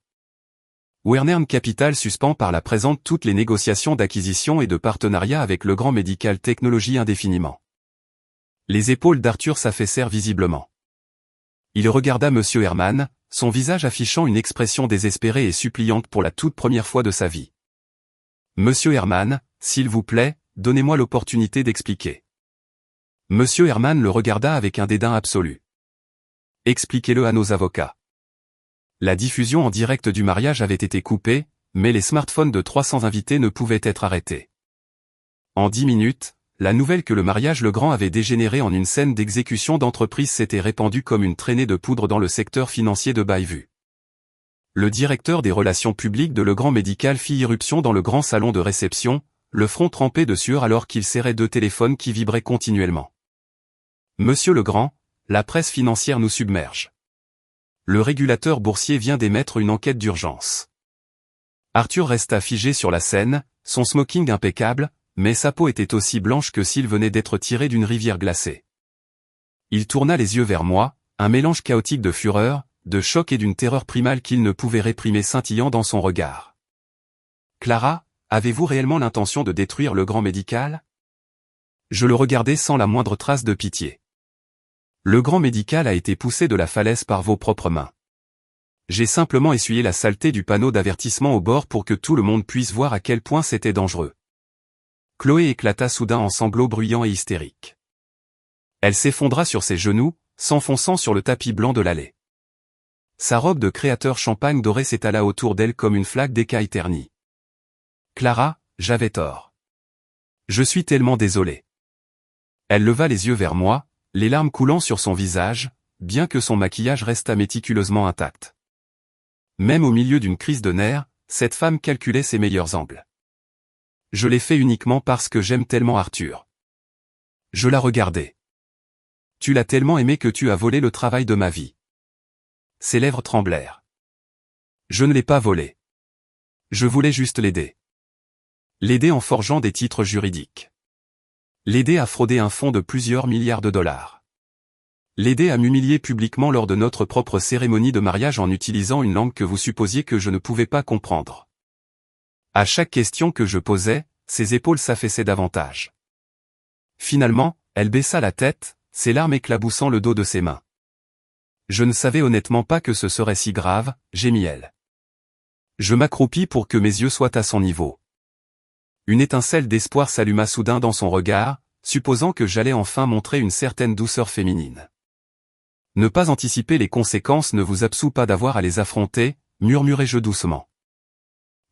Wernern Capital suspend par la présente toutes les négociations d'acquisition et de partenariat avec Legrand Medical Technologies indéfiniment. Les épaules d'Arthur s'affaissèrent visiblement. Il regarda Monsieur Herman, son visage affichant une expression désespérée et suppliante pour la toute première fois de sa vie. Monsieur Herman, s'il vous plaît, donnez-moi l'opportunité d'expliquer. Monsieur Herman le regarda avec un dédain absolu. Expliquez-le à nos avocats. La diffusion en direct du mariage avait été coupée, mais les smartphones de 300 invités ne pouvaient être arrêtés. En 10 minutes, la nouvelle que le mariage Legrand avait dégénéré en une scène d'exécution d'entreprise s'était répandue comme une traînée de poudre dans le secteur financier de Bayview. Le directeur des relations publiques de Legrand Medical fit irruption dans le grand salon de réception, le front trempé de sueur alors qu'il serrait 2 téléphones qui vibraient continuellement. Monsieur Legrand, la presse financière nous submerge. Le régulateur boursier vient d'émettre une enquête d'urgence. Arthur resta figé sur la scène, son smoking impeccable, mais sa peau était aussi blanche que s'il venait d'être tiré d'une rivière glacée. Il tourna les yeux vers moi, un mélange chaotique de fureur, de choc et d'une terreur primale qu'il ne pouvait réprimer scintillant dans son regard. Clara, avez-vous réellement l'intention de détruire Legrand Medical? Je le regardai sans la moindre trace de pitié. Legrand Medical a été poussé de la falaise par vos propres mains. J'ai simplement essuyé la saleté du panneau d'avertissement au bord pour que tout le monde puisse voir à quel point c'était dangereux. Chloé éclata soudain en sanglots bruyants et hystériques. Elle s'effondra sur ses genoux, s'enfonçant sur le tapis blanc de l'allée. Sa robe de créateur champagne doré s'étala autour d'elle comme une flaque d'écaille ternie. Clara, j'avais tort. Je suis tellement désolé. Elle leva les yeux vers moi, les larmes coulant sur son visage, bien que son maquillage restât méticuleusement intact. Même au milieu d'une crise de nerfs, cette femme calculait ses meilleurs angles. Je l'ai fait uniquement parce que j'aime tellement Arthur. Je la regardais. Tu l'as tellement aimé que tu as volé le travail de ma vie. Ses lèvres tremblèrent. Je ne l'ai pas volé. Je voulais juste l'aider. L'aider en forgeant des titres juridiques. L'aider à frauder un fonds de plusieurs milliards de dollars. L'aider à m'humilier publiquement lors de notre propre cérémonie de mariage en utilisant une langue que vous supposiez que je ne pouvais pas comprendre. À chaque question que je posais, ses épaules s'affaissaient davantage. Finalement, elle baissa la tête, ses larmes éclaboussant le dos de ses mains. Je ne savais honnêtement pas que ce serait si grave, gémit-elle. Je m'accroupis pour que mes yeux soient à son niveau. Une étincelle d'espoir s'alluma soudain dans son regard, supposant que j'allais enfin montrer une certaine douceur féminine. Ne pas anticiper les conséquences ne vous absout pas d'avoir à les affronter, murmurai-je doucement.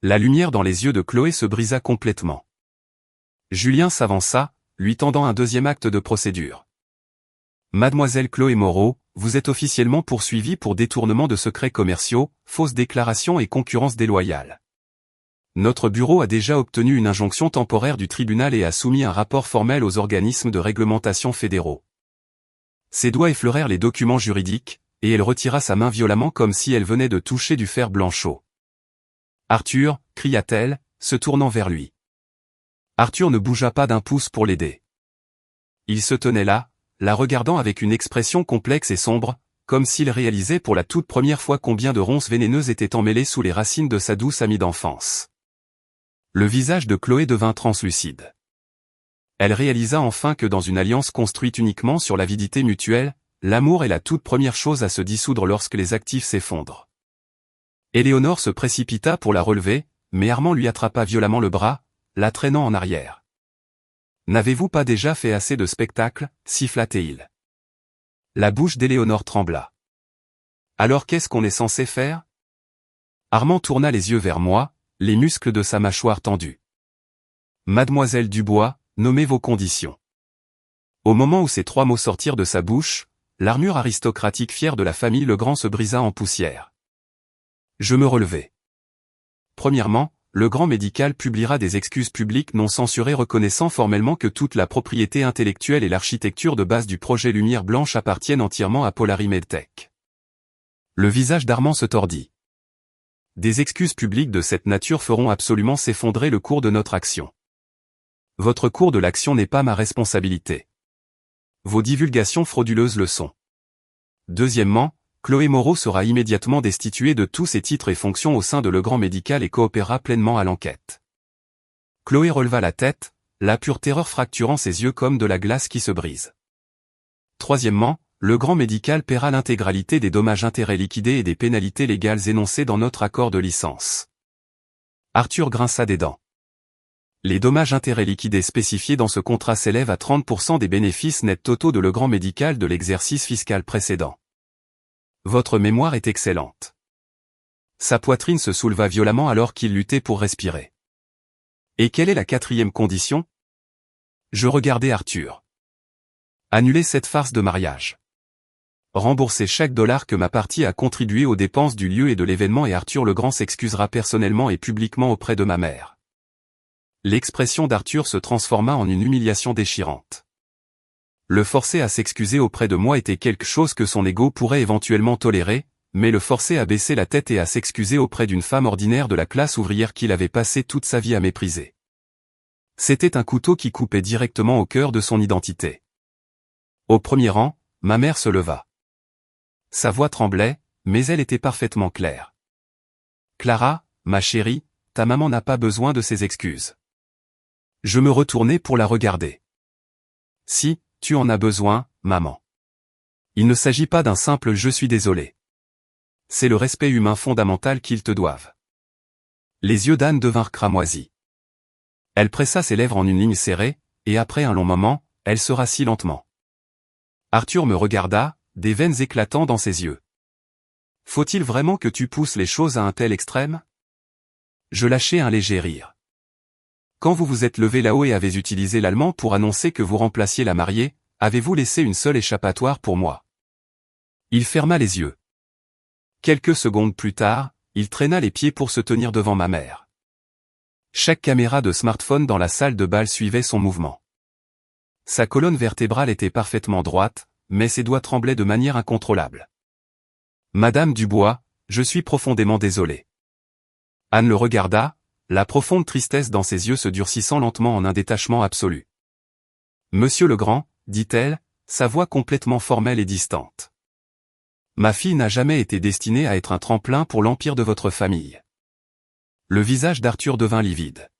La lumière dans les yeux de Chloé se brisa complètement. Julien s'avança, lui tendant un deuxième acte de procédure. Mademoiselle Chloé Moreau, vous êtes officiellement poursuivie pour détournement de secrets commerciaux, fausses déclarations et concurrence déloyale. Notre bureau a déjà obtenu une injonction temporaire du tribunal et a soumis un rapport formel aux organismes de réglementation fédéraux. Ses doigts effleurèrent les documents juridiques, et elle retira sa main violemment comme si elle venait de toucher du fer blanc chaud. « Arthur » cria-t-elle, se tournant vers lui. Arthur ne bougea pas d'un pouce pour l'aider. Il se tenait là, la regardant avec une expression complexe et sombre, comme s'il réalisait pour la toute première fois combien de ronces vénéneuses étaient emmêlées sous les racines de sa douce amie d'enfance. Le visage de Chloé devint translucide. Elle réalisa enfin que dans une alliance construite uniquement sur l'avidité mutuelle, l'amour est la toute première chose à se dissoudre lorsque les actifs s'effondrent. Éléonore se précipita pour la relever, mais Armand lui attrapa violemment le bras, la traînant en arrière. « N'avez-vous pas déjà fait assez de spectacles » siffla-t-il. La bouche d'Éléonore trembla. « Alors qu'est-ce qu'on est censé faire » Armand tourna les yeux vers moi, les muscles de sa mâchoire tendus. « Mademoiselle Dubois, nommez vos conditions. » Au moment où ces trois mots sortirent de sa bouche, l'armure aristocratique fière de la famille Legrand se brisa en poussière. Je me relevai. Premièrement, le grand médical publiera des excuses publiques non censurées reconnaissant formellement que toute la propriété intellectuelle et l'architecture de base du projet Lumière Blanche appartiennent entièrement à Polari Medtech. Le visage d'Armand se tordit. Des excuses publiques de cette nature feront absolument s'effondrer le cours de notre action. Votre cours de l'action n'est pas ma responsabilité. Vos divulgations frauduleuses le sont. Deuxièmement, Chloé Moreau sera immédiatement destituée de tous ses titres et fonctions au sein de Legrand Médical et coopérera pleinement à l'enquête. Chloé releva la tête, la pure terreur fracturant ses yeux comme de la glace qui se brise. Troisièmement, Legrand Médical paiera l'intégralité des dommages-intérêts liquidés et des pénalités légales énoncées dans notre accord de licence. Arthur grinça des dents. Les dommages-intérêts liquidés spécifiés dans ce contrat s'élèvent à 30% des bénéfices nets totaux de Legrand Médical de l'exercice fiscal précédent. Votre mémoire est excellente. Sa poitrine se souleva violemment alors qu'il luttait pour respirer. Et quelle est la quatrième condition ? Je regardai Arthur. Annuler cette farce de mariage. Rembourser chaque dollar que ma partie a contribué aux dépenses du lieu et de l'événement et Arthur Legrand s'excusera personnellement et publiquement auprès de ma mère. L'expression d'Arthur se transforma en une humiliation déchirante. Le forcer à s'excuser auprès de moi était quelque chose que son ego pourrait éventuellement tolérer, mais le forcer à baisser la tête et à s'excuser auprès d'une femme ordinaire de la classe ouvrière qu'il avait passé toute sa vie à mépriser. C'était un couteau qui coupait directement au cœur de son identité. Au premier rang, ma mère se leva. Sa voix tremblait, mais elle était parfaitement claire. « Clara, ma chérie, ta maman n'a pas besoin de ses excuses. » Je me retournai pour la regarder. « Si, tu en as besoin, maman. Il ne s'agit pas d'un simple « je suis désolé ». C'est le respect humain fondamental qu'ils te doivent. » Les yeux d'Anne devinrent cramoisis. Elle pressa ses lèvres en une ligne serrée, et après un long moment, elle se rassit lentement. Arthur me regarda, des veines éclatant dans ses yeux. Faut-il vraiment que tu pousses les choses à un tel extrême? Je lâchai un léger rire. Quand vous vous êtes levé là-haut et avez utilisé l'allemand pour annoncer que vous remplaciez la mariée, avez-vous laissé une seule échappatoire pour moi? Il ferma les yeux. Quelques secondes plus tard, il traîna les pieds pour se tenir devant ma mère. Chaque caméra de smartphone dans la salle de bal suivait son mouvement. Sa colonne vertébrale était parfaitement droite, mais ses doigts tremblaient de manière incontrôlable. Madame Dubois, je suis profondément désolé. Anne le regarda, la profonde tristesse dans ses yeux se durcissant lentement en un détachement absolu. Monsieur Legrand, dit-elle, sa voix complètement formelle et distante. Ma fille n'a jamais été destinée à être un tremplin pour l'empire de votre famille. Le visage d'Arthur devint livide.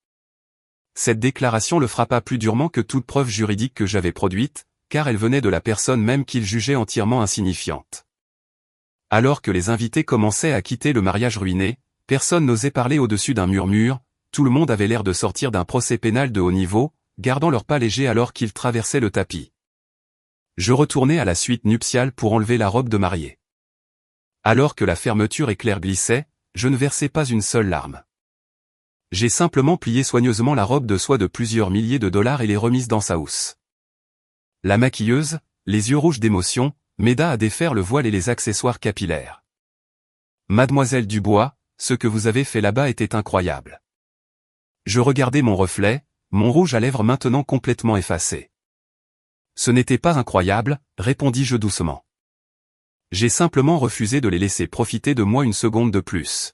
Cette déclaration le frappa plus durement que toute preuve juridique que j'avais produite, car elle venait de la personne même qu'il jugeait entièrement insignifiante. Alors que les invités commençaient à quitter le mariage ruiné, personne n'osait parler au-dessus d'un murmure, tout le monde avait l'air de sortir d'un procès pénal de haut niveau, gardant leur pas léger alors qu'ils traversaient le tapis. Je retournai à la suite nuptiale pour enlever la robe de mariée. Alors que la fermeture éclair glissait, je ne versai pas une seule larme. J'ai simplement plié soigneusement la robe de soie de plusieurs milliers de dollars et l'ai remise dans sa housse. La maquilleuse, les yeux rouges d'émotion, m'aida à défaire le voile et les accessoires capillaires. Mademoiselle Dubois, ce que vous avez fait là-bas était incroyable. Je regardais mon reflet, mon rouge à lèvres maintenant complètement effacé. Ce n'était pas incroyable, répondis-je doucement. J'ai simplement refusé de les laisser profiter de moi une seconde de plus.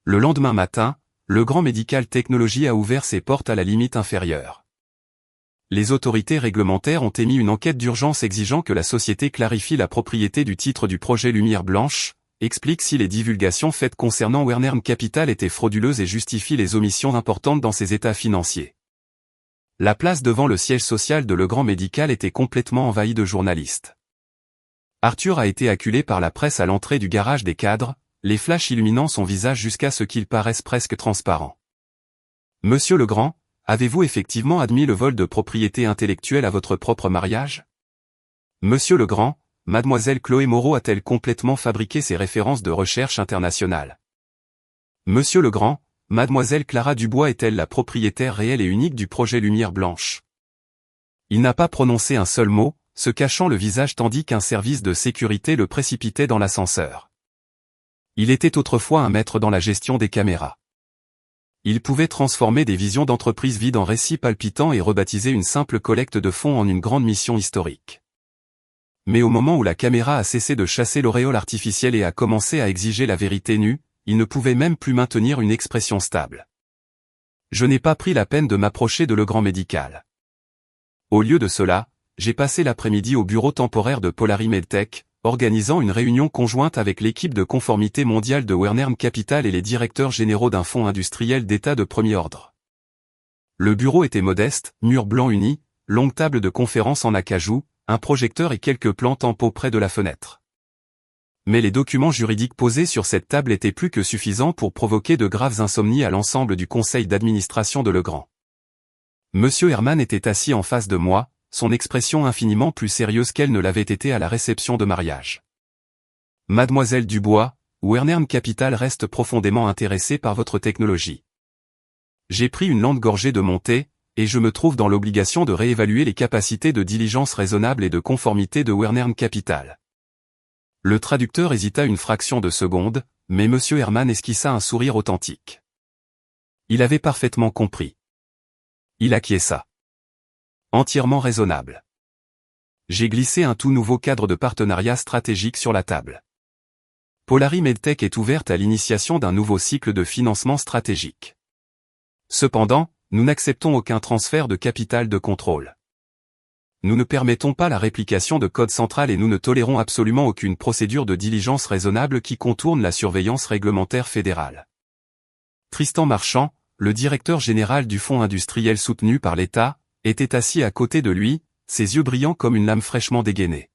Le lendemain matin, le Grand Médical Technologie a ouvert ses portes à la limite inférieure. Les autorités réglementaires ont émis une enquête d'urgence exigeant que la société clarifie la propriété du titre du projet Lumière Blanche, explique si les divulgations faites concernant Wernern Capital étaient frauduleuses et justifie les omissions importantes dans ses états financiers. La place devant le siège social de Le Grand Médical était complètement envahie de journalistes. Arthur a été acculé par la presse à l'entrée du garage des cadres, les flashs illuminant son visage jusqu'à ce qu'il paraisse presque transparent. Monsieur Legrand, avez-vous effectivement admis le vol de propriété intellectuelle à votre propre mariage? Monsieur Legrand, mademoiselle Chloé Moreau a-t-elle complètement fabriqué ses références de recherche internationale? Monsieur Legrand, mademoiselle Clara Dubois est-elle la propriétaire réelle et unique du projet Lumière Blanche? Il n'a pas prononcé un seul mot, se cachant le visage tandis qu'un service de sécurité le précipitait dans l'ascenseur. Il était autrefois un maître dans la gestion des caméras. Il pouvait transformer des visions d'entreprises vides en récits palpitants et rebaptiser une simple collecte de fonds en une grande mission historique. Mais au moment où la caméra a cessé de chasser l'auréole artificielle et a commencé à exiger la vérité nue, il ne pouvait même plus maintenir une expression stable. Je n'ai pas pris la peine de m'approcher de Le Grand Médical. Au lieu de cela, j'ai passé l'après-midi au bureau temporaire de Polari Medtech, organisant une réunion conjointe avec l'équipe de conformité mondiale de Wernern Capital et les directeurs généraux d'un fonds industriel d'État de premier ordre. Le bureau était modeste, murs blancs unis, longue table de conférence en acajou, un projecteur et quelques plantes en pot près de la fenêtre. Mais les documents juridiques posés sur cette table étaient plus que suffisants pour provoquer de graves insomnies à l'ensemble du conseil d'administration de Legrand. Monsieur Herman était assis en face de moi, son expression infiniment plus sérieuse qu'elle ne l'avait été à la réception de mariage. Mademoiselle Dubois, Wernern Capital reste profondément intéressé par votre technologie. J'ai pris une lente gorgée de mon thé, et je me trouve dans l'obligation de réévaluer les capacités de diligence raisonnable et de conformité de Wernern Capital. Le traducteur hésita une fraction de seconde, mais monsieur Herman esquissa un sourire authentique. Il avait parfaitement compris. Il acquiesça. Entièrement raisonnable. J'ai glissé un tout nouveau cadre de partenariat stratégique sur la table. Polari Medtech est ouverte à l'initiation d'un nouveau cycle de financement stratégique. Cependant, nous n'acceptons aucun transfert de capital de contrôle. Nous ne permettons pas la réplication de code central et nous ne tolérons absolument aucune procédure de diligence raisonnable qui contourne la surveillance réglementaire fédérale. Tristan Marchand, le directeur général du fonds industriel soutenu par l'État, était assis à côté de lui, ses yeux brillants comme une lame fraîchement dégainée.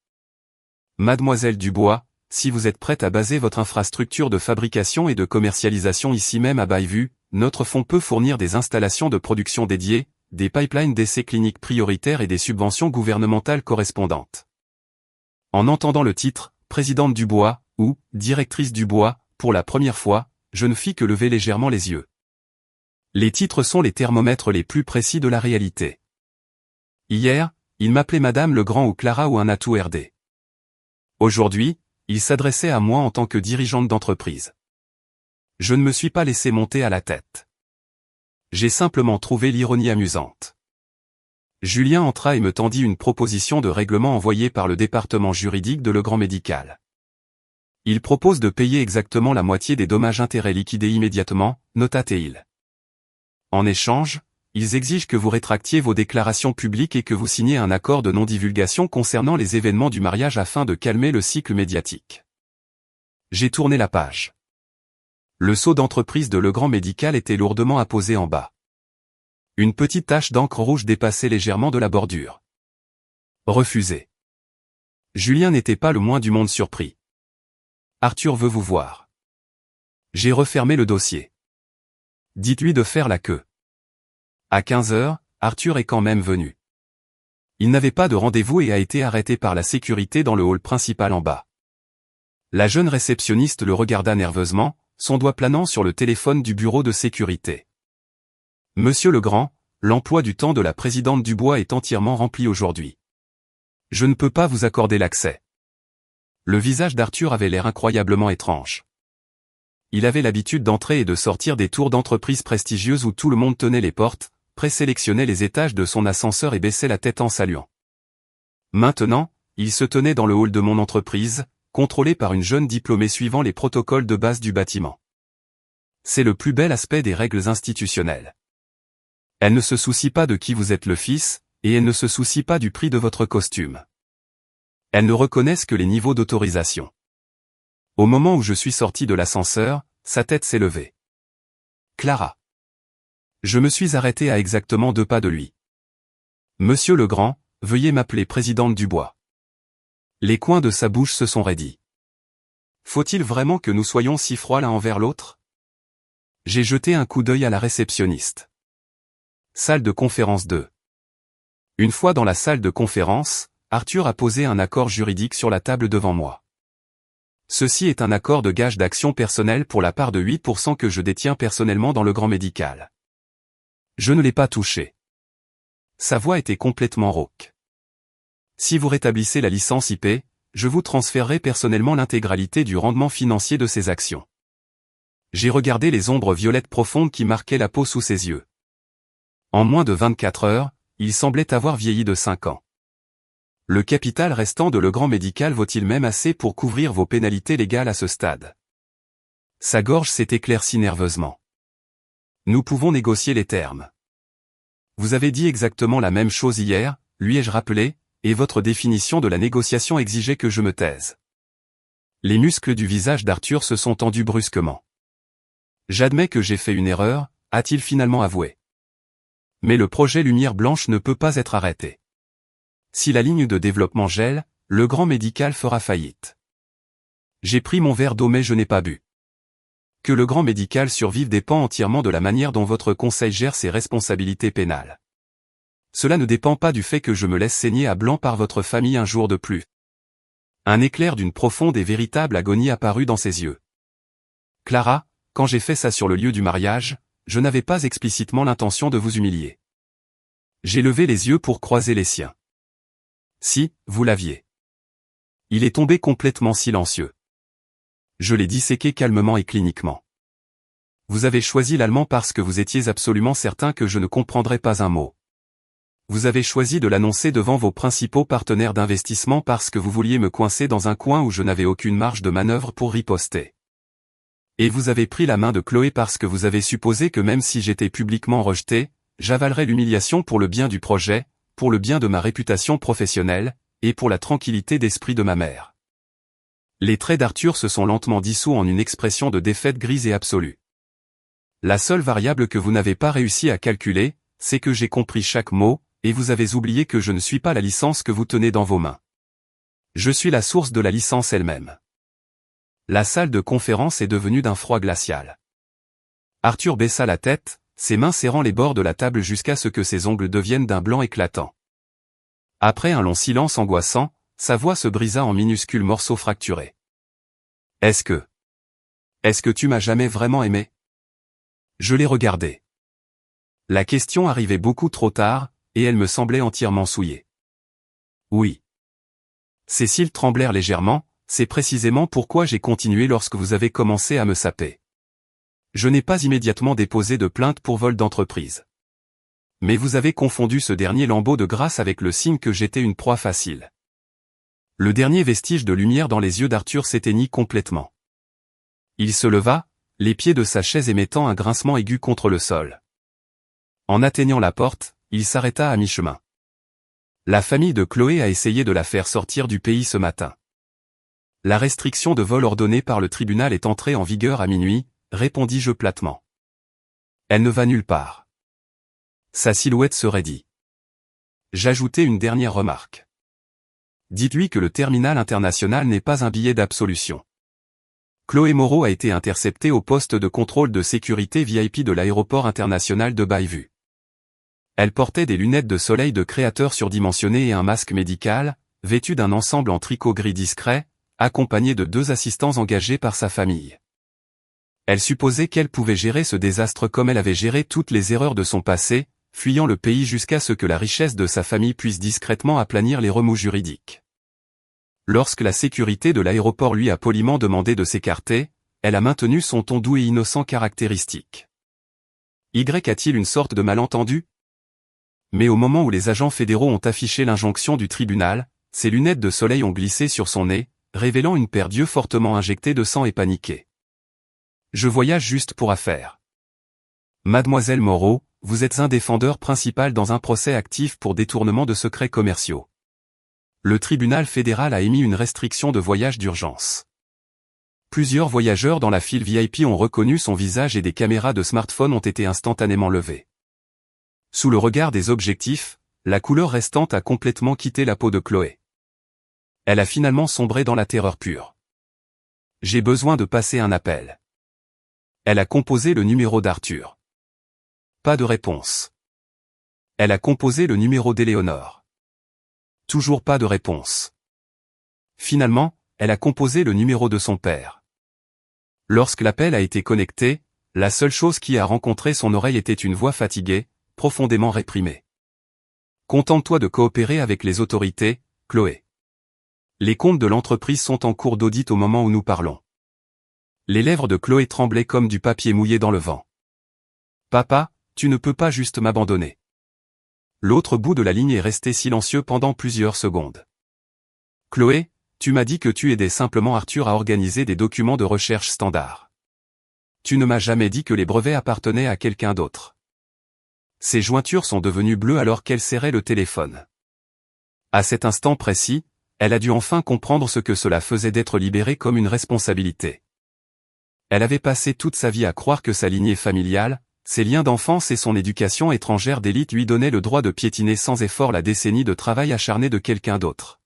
Mademoiselle Dubois, si vous êtes prête à baser votre infrastructure de fabrication et de commercialisation ici même à Bayview, notre fonds peut fournir des installations de production dédiées, des pipelines d'essais cliniques prioritaires et des subventions gouvernementales correspondantes. En entendant le titre, présidente Dubois, ou directrice Dubois, pour la première fois, je ne fis que lever légèrement les yeux. Les titres sont les thermomètres les plus précis de la réalité. Hier, il m'appelait Madame Legrand ou Clara ou un atout RD. Aujourd'hui, il s'adressait à moi en tant que dirigeante d'entreprise. Je ne me suis pas laissé monter à la tête. J'ai simplement trouvé l'ironie amusante. Julien entra et me tendit une proposition de règlement envoyée par le département juridique de Legrand Médical. Il propose de payer exactement la moitié des dommages-intérêts liquidés immédiatement, nota-t-il. En échange, ils exigent que vous rétractiez vos déclarations publiques et que vous signiez un accord de non-divulgation concernant les événements du mariage afin de calmer le cycle médiatique. J'ai tourné la page. Le sceau d'entreprise de Legrand Médical était lourdement apposé en bas. Une petite tache d'encre rouge dépassait légèrement de la bordure. Refusé. Julien n'était pas le moins du monde surpris. Arthur veut vous voir. J'ai refermé le dossier. Dites-lui de faire la queue. À 15 heures, Arthur est quand même venu. Il n'avait pas de rendez-vous et a été arrêté par la sécurité dans le hall principal en bas. La jeune réceptionniste le regarda nerveusement, son doigt planant sur le téléphone du bureau de sécurité. Monsieur Legrand, l'emploi du temps de la présidente Dubois est entièrement rempli aujourd'hui. Je ne peux pas vous accorder l'accès. Le visage d'Arthur avait l'air incroyablement étrange. Il avait l'habitude d'entrer et de sortir des tours d'entreprise prestigieuses où tout le monde tenait les portes, présélectionnait les étages de son ascenseur et baissait la tête en saluant. Maintenant, il se tenait dans le hall de mon entreprise, contrôlé par une jeune diplômée suivant les protocoles de base du bâtiment. C'est le plus bel aspect des règles institutionnelles. Elle ne se soucie pas de qui vous êtes le fils, et elle ne se soucie pas du prix de votre costume. Elles ne reconnaissent que les niveaux d'autorisation. Au moment où je suis sorti de l'ascenseur, sa tête s'est levée. Clara. Je me suis arrêté à exactement 2 pas de lui. Monsieur Legrand, veuillez m'appeler présidente Dubois. Les coins de sa bouche se sont raidis. Faut-il vraiment que nous soyons si froids l'un envers l'autre? J'ai jeté un coup d'œil à la réceptionniste. Salle de conférence 2. Une fois dans la salle de conférence, Arthur a posé un accord juridique sur la table devant moi. Ceci est un accord de gage d'action personnelle pour la part de 8% que je détiens personnellement dans Legrand Médical. Je ne l'ai pas touché. Sa voix était complètement rauque. Si vous rétablissez la licence IP, je vous transférerai personnellement l'intégralité du rendement financier de ces actions. J'ai regardé les ombres violettes profondes qui marquaient la peau sous ses yeux. En moins de 24 heures, il semblait avoir vieilli de 5 ans. Le capital restant de Legrand Médical vaut-il même assez pour couvrir vos pénalités légales à ce stade? Sa gorge s'est éclaircie nerveusement. Nous pouvons négocier les termes. Vous avez dit exactement la même chose hier, lui ai-je rappelé, et votre définition de la négociation exigeait que je me taise. Les muscles du visage d'Arthur se sont tendus brusquement. J'admets que j'ai fait une erreur, a-t-il finalement avoué. Mais le projet Lumière Blanche ne peut pas être arrêté. Si la ligne de développement gèle, Legrand Médical fera faillite. J'ai pris mon verre d'eau mais je n'ai pas bu. Que Legrand Médical survive dépend entièrement de la manière dont votre conseil gère ses responsabilités pénales. Cela ne dépend pas du fait que je me laisse saigner à blanc par votre famille un jour de plus. Un éclair d'une profonde et véritable agonie apparut dans ses yeux. Clara, quand j'ai fait ça sur le lieu du mariage, je n'avais pas explicitement l'intention de vous humilier. J'ai levé les yeux pour croiser les siens. Si, vous l'aviez. Il est tombé complètement silencieux. Je l'ai disséqué calmement et cliniquement. Vous avez choisi l'allemand parce que vous étiez absolument certain que je ne comprendrais pas un mot. Vous avez choisi de l'annoncer devant vos principaux partenaires d'investissement parce que vous vouliez me coincer dans un coin où je n'avais aucune marge de manœuvre pour riposter. Et vous avez pris la main de Chloé parce que vous avez supposé que même si j'étais publiquement rejeté, j'avalerais l'humiliation pour le bien du projet, pour le bien de ma réputation professionnelle, et pour la tranquillité d'esprit de ma mère. Les traits d'Arthur se sont lentement dissous en une expression de défaite grise et absolue. La seule variable que vous n'avez pas réussi à calculer, c'est que j'ai compris chaque mot, et vous avez oublié que je ne suis pas la licence que vous tenez dans vos mains. Je suis la source de la licence elle-même. La salle de conférence est devenue d'un froid glacial. Arthur baissa la tête, ses mains serrant les bords de la table jusqu'à ce que ses ongles deviennent d'un blanc éclatant. Après un long silence angoissant, sa voix se brisa en minuscules morceaux fracturés. Est-ce que tu m'as jamais vraiment aimé? Je l'ai regardé. La question arrivait beaucoup trop tard, et elle me semblait entièrement souillée. Oui. Ses cils tremblèrent légèrement, c'est précisément pourquoi j'ai continué lorsque vous avez commencé à me saper. Je n'ai pas immédiatement déposé de plainte pour vol d'entreprise. Mais vous avez confondu ce dernier lambeau de grâce avec le signe que j'étais une proie facile. Le dernier vestige de lumière dans les yeux d'Arthur s'éteignit complètement. Il se leva, les pieds de sa chaise émettant un grincement aigu contre le sol. En atteignant la porte, il s'arrêta à mi-chemin. La famille de Chloé a essayé de la faire sortir du pays ce matin. La restriction de vol ordonnée par le tribunal est entrée en vigueur à minuit, répondis-je platement. Elle ne va nulle part. Sa silhouette se raidit. J'ajoutai une dernière remarque. Dites-lui que le terminal international n'est pas un billet d'absolution. Chloé Moreau a été interceptée au poste de contrôle de sécurité VIP de l'aéroport international de Bayview. Elle portait des lunettes de soleil de créateur surdimensionnées et un masque médical, vêtue d'un ensemble en tricot gris discret, accompagnée de 2 assistants engagés par sa famille. Elle supposait qu'elle pouvait gérer ce désastre comme elle avait géré toutes les erreurs de son passé, fuyant le pays jusqu'à ce que la richesse de sa famille puisse discrètement aplanir les remous juridiques. Lorsque la sécurité de l'aéroport lui a poliment demandé de s'écarter, elle a maintenu son ton doux et innocent caractéristique. Y a-t-il une sorte de malentendu? Mais au moment où les agents fédéraux ont affiché l'injonction du tribunal, ses lunettes de soleil ont glissé sur son nez, révélant une paire d'yeux fortement injectés de sang et paniqués. Je voyage juste pour affaires. Mademoiselle Moreau, vous êtes un défendeur principal dans un procès actif pour détournement de secrets commerciaux. Le tribunal fédéral a émis une restriction de voyage d'urgence. Plusieurs voyageurs dans la file VIP ont reconnu son visage et des caméras de smartphone ont été instantanément levées. Sous le regard des objectifs, la couleur restante a complètement quitté la peau de Chloé. Elle a finalement sombré dans la terreur pure. J'ai besoin de passer un appel. Elle a composé le numéro d'Arthur. Pas de réponse. Elle a composé le numéro d'Éléonore. Toujours pas de réponse. Finalement, elle a composé le numéro de son père. Lorsque l'appel a été connecté, la seule chose qui a rencontré son oreille était une voix fatiguée, profondément réprimée. Contente-toi de coopérer avec les autorités, Chloé. Les comptes de l'entreprise sont en cours d'audit au moment où nous parlons. Les lèvres de Chloé tremblaient comme du papier mouillé dans le vent. Papa, tu ne peux pas juste m'abandonner. L'autre bout de la ligne est resté silencieux pendant plusieurs secondes. Chloé, tu m'as dit que tu aidais simplement Arthur à organiser des documents de recherche standards. Tu ne m'as jamais dit que les brevets appartenaient à quelqu'un d'autre. Ses jointures sont devenues bleues alors qu'elle serrait le téléphone. À cet instant précis, elle a dû enfin comprendre ce que cela faisait d'être libérée comme une responsabilité. Elle avait passé toute sa vie à croire que sa lignée familiale, ses liens d'enfance et son éducation étrangère d'élite lui donnaient le droit de piétiner sans effort la décennie de travail acharné de quelqu'un d'autre.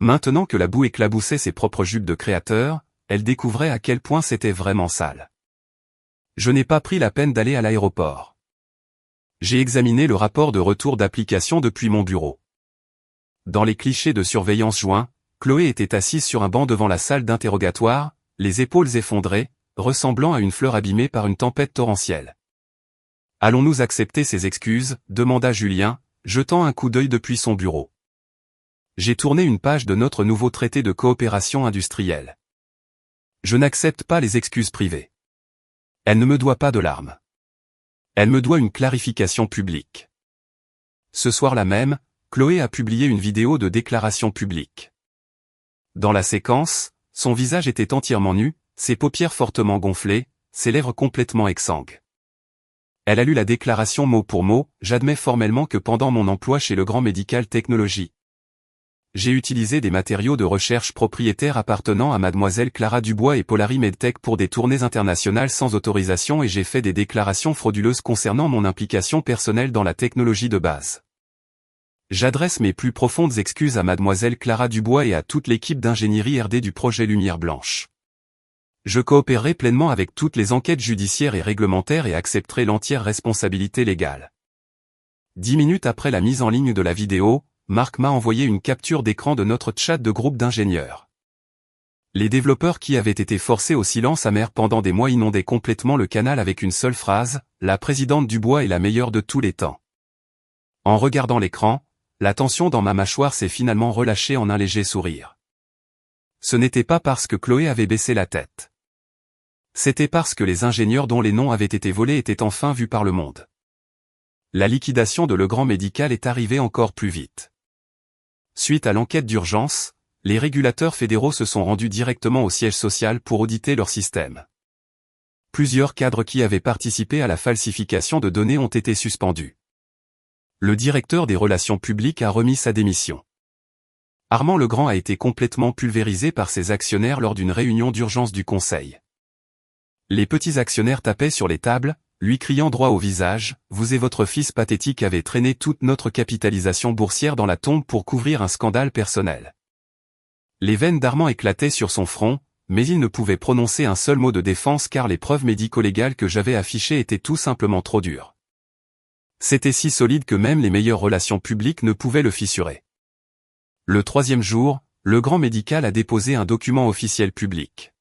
Maintenant que la boue éclaboussait ses propres jupes de créateur, elle découvrait à quel point c'était vraiment sale. Je n'ai pas pris la peine d'aller à l'aéroport. J'ai examiné le rapport de retour d'application depuis mon bureau. Dans les clichés de surveillance joints, Chloé était assise sur un banc devant la salle d'interrogatoire, les épaules effondrées, ressemblant à une fleur abîmée par une tempête torrentielle. Allons-nous accepter ces excuses, demanda Julien, jetant un coup d'œil depuis son bureau. J'ai tourné une page de notre nouveau traité de coopération industrielle. Je n'accepte pas les excuses privées. Elle ne me doit pas de larmes. Elle me doit une clarification publique. Ce soir-là même, Chloé a publié une vidéo de déclaration publique. Dans la séquence, son visage était entièrement nu, ses paupières fortement gonflées, ses lèvres complètement exsangues. Elle a lu la déclaration mot pour mot, j'admets formellement que pendant mon emploi chez Legrand Medical Technology, j'ai utilisé des matériaux de recherche propriétaires appartenant à Mademoiselle Clara Dubois et Polari Medtech pour des tournées internationales sans autorisation et j'ai fait des déclarations frauduleuses concernant mon implication personnelle dans la technologie de base. J'adresse mes plus profondes excuses à Mademoiselle Clara Dubois et à toute l'équipe d'ingénierie R&D du projet Lumière Blanche. Je coopérerai pleinement avec toutes les enquêtes judiciaires et réglementaires et accepterai l'entière responsabilité légale. 10 minutes après la mise en ligne de la vidéo, Marc m'a envoyé une capture d'écran de notre chat de groupe d'ingénieurs. Les développeurs qui avaient été forcés au silence amer pendant des mois inondaient complètement le canal avec une seule phrase, « La présidente Dubois est la meilleure de tous les temps ». En regardant l'écran, la tension dans ma mâchoire s'est finalement relâchée en un léger sourire. Ce n'était pas parce que Chloé avait baissé la tête. C'était parce que les ingénieurs dont les noms avaient été volés étaient enfin vus par le monde. La liquidation de Legrand Médical est arrivée encore plus vite. Suite à l'enquête d'urgence, les régulateurs fédéraux se sont rendus directement au siège social pour auditer leur système. Plusieurs cadres qui avaient participé à la falsification de données ont été suspendus. Le directeur des relations publiques a remis sa démission. Armand Legrand a été complètement pulvérisé par ses actionnaires lors d'une réunion d'urgence du conseil. Les petits actionnaires tapaient sur les tables, lui criant droit au visage, « Vous et votre fils pathétique avez traîné toute notre capitalisation boursière dans la tombe pour couvrir un scandale personnel. » Les veines d'Armand éclataient sur son front, mais il ne pouvait prononcer un seul mot de défense car les preuves médico-légales que j'avais affichées étaient tout simplement trop dures. C'était si solide que même les meilleures relations publiques ne pouvaient le fissurer. Le troisième jour, Legrand Médical a déposé un document officiel public.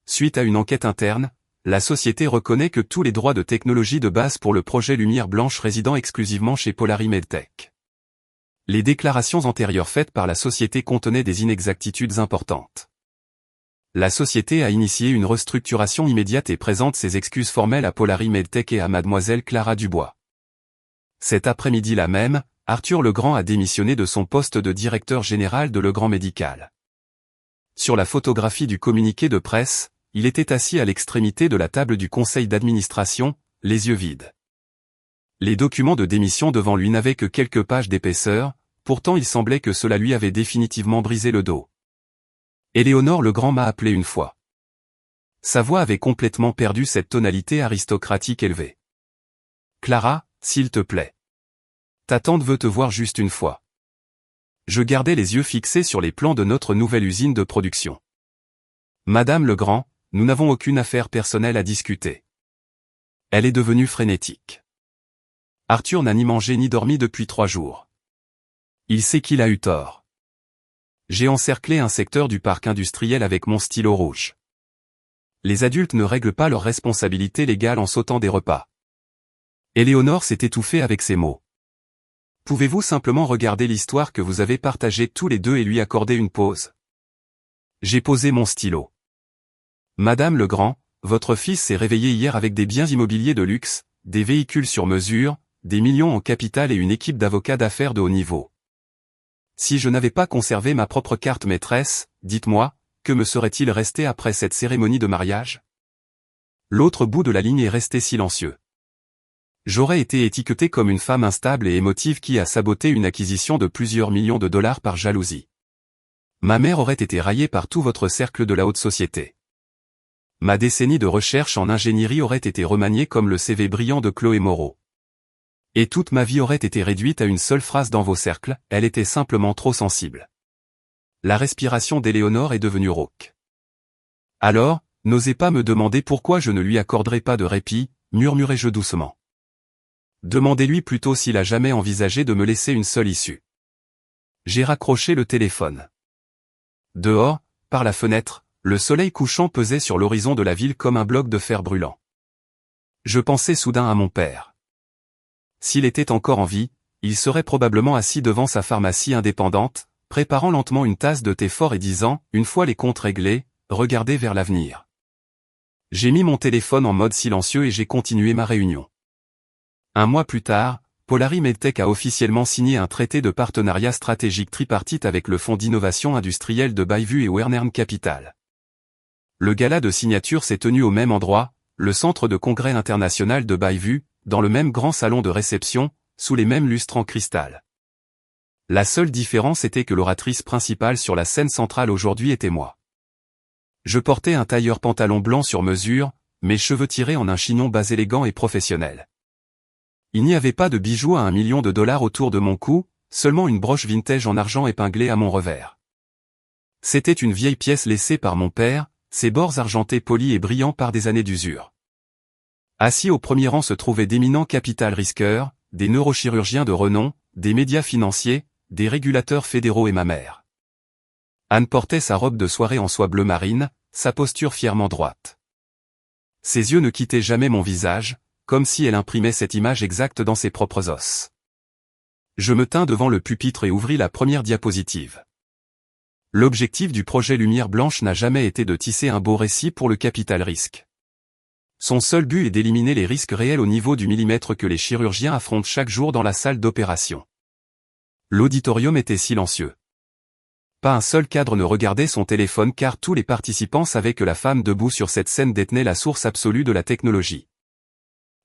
Suite à une enquête interne, la société reconnaît que tous les droits de technologie de base pour le projet Lumière Blanche résident exclusivement chez Polari Medtech. Les déclarations antérieures faites par la société contenaient des inexactitudes importantes. La société a initié une restructuration immédiate et présente ses excuses formelles à Polari Medtech et à mademoiselle Clara Dubois. Cet après-midi-là même, Arthur Legrand a démissionné de son poste de directeur général de Legrand Médical. Sur la photographie du communiqué de presse, il était assis à l'extrémité de la table du conseil d'administration, les yeux vides. Les documents de démission devant lui n'avaient que quelques pages d'épaisseur, pourtant il semblait que cela lui avait définitivement brisé le dos. Éléonore Legrand m'a appelé une fois. Sa voix avait complètement perdu cette tonalité aristocratique élevée. « Clara, s'il te plaît. Ta tante veut te voir juste une fois. » Je gardais les yeux fixés sur les plans de notre nouvelle usine de production. « Madame Legrand, nous n'avons aucune affaire personnelle à discuter. » Elle est devenue frénétique. Arthur n'a ni mangé ni dormi depuis 3 jours. Il sait qu'il a eu tort. J'ai encerclé un secteur du parc industriel avec mon stylo rouge. Les adultes ne règlent pas leurs responsabilités légales en sautant des repas. Éléonore s'est étouffée avec ces mots. Pouvez-vous simplement regarder l'histoire que vous avez partagée tous les deux et lui accorder une pause? J'ai posé mon stylo. Madame Legrand, votre fils s'est réveillé hier avec des biens immobiliers de luxe, des véhicules sur mesure, des millions en capital et une équipe d'avocats d'affaires de haut niveau. Si je n'avais pas conservé ma propre carte maîtresse, dites-moi, que me serait-il resté après cette cérémonie de mariage? L'autre bout de la ligne est resté silencieux. J'aurais été étiqueté comme une femme instable et émotive qui a saboté une acquisition de plusieurs millions de dollars par jalousie. Ma mère aurait été raillée par tout votre cercle de la haute société. Ma décennie de recherche en ingénierie aurait été remaniée comme le CV brillant de Chloé Moreau. Et toute ma vie aurait été réduite à une seule phrase dans vos cercles, elle était simplement trop sensible. La respiration d'Éléonore est devenue rauque. Alors, n'osez pas me demander pourquoi je ne lui accorderai pas de répit, murmurai-je doucement. Demandez-lui plutôt s'il a jamais envisagé de me laisser une seule issue. J'ai raccroché le téléphone. Dehors, par la fenêtre, le soleil couchant pesait sur l'horizon de la ville comme un bloc de fer brûlant. Je pensais soudain à mon père. S'il était encore en vie, il serait probablement assis devant sa pharmacie indépendante, préparant lentement une tasse de thé fort et disant, une fois les comptes réglés, regardez vers l'avenir. J'ai mis mon téléphone en mode silencieux et j'ai continué ma réunion. Un mois plus tard, Polari Medtech a officiellement signé un traité de partenariat stratégique tripartite avec le Fonds d'innovation industrielle de Bayview et Wernern Capital. Le gala de signature s'est tenu au même endroit, le centre de congrès international de Bayview, dans le même grand salon de réception, sous les mêmes lustres en cristal. La seule différence était que l'oratrice principale sur la scène centrale aujourd'hui était moi. Je portais un tailleur pantalon blanc sur mesure, mes cheveux tirés en un chignon bas élégant et professionnel. Il n'y avait pas de bijoux à $1 million autour de mon cou, seulement une broche vintage en argent épinglée à mon revers. C'était une vieille pièce laissée par mon père, ses bords argentés polis et brillants par des années d'usure. Assis au premier rang se trouvaient d'éminents capital risqueurs, des neurochirurgiens de renom, des médias financiers, des régulateurs fédéraux et ma mère. Anne portait sa robe de soirée en soie bleu marine, sa posture fièrement droite. Ses yeux ne quittaient jamais mon visage, comme si elle imprimait cette image exacte dans ses propres os. Je me tins devant le pupitre et ouvris la première diapositive. L'objectif du projet Lumière Blanche n'a jamais été de tisser un beau récit pour le capital risque. Son seul but est d'éliminer les risques réels au niveau du millimètre que les chirurgiens affrontent chaque jour dans la salle d'opération. L'auditorium était silencieux. Pas un seul cadre ne regardait son téléphone car tous les participants savaient que la femme debout sur cette scène détenait la source absolue de la technologie.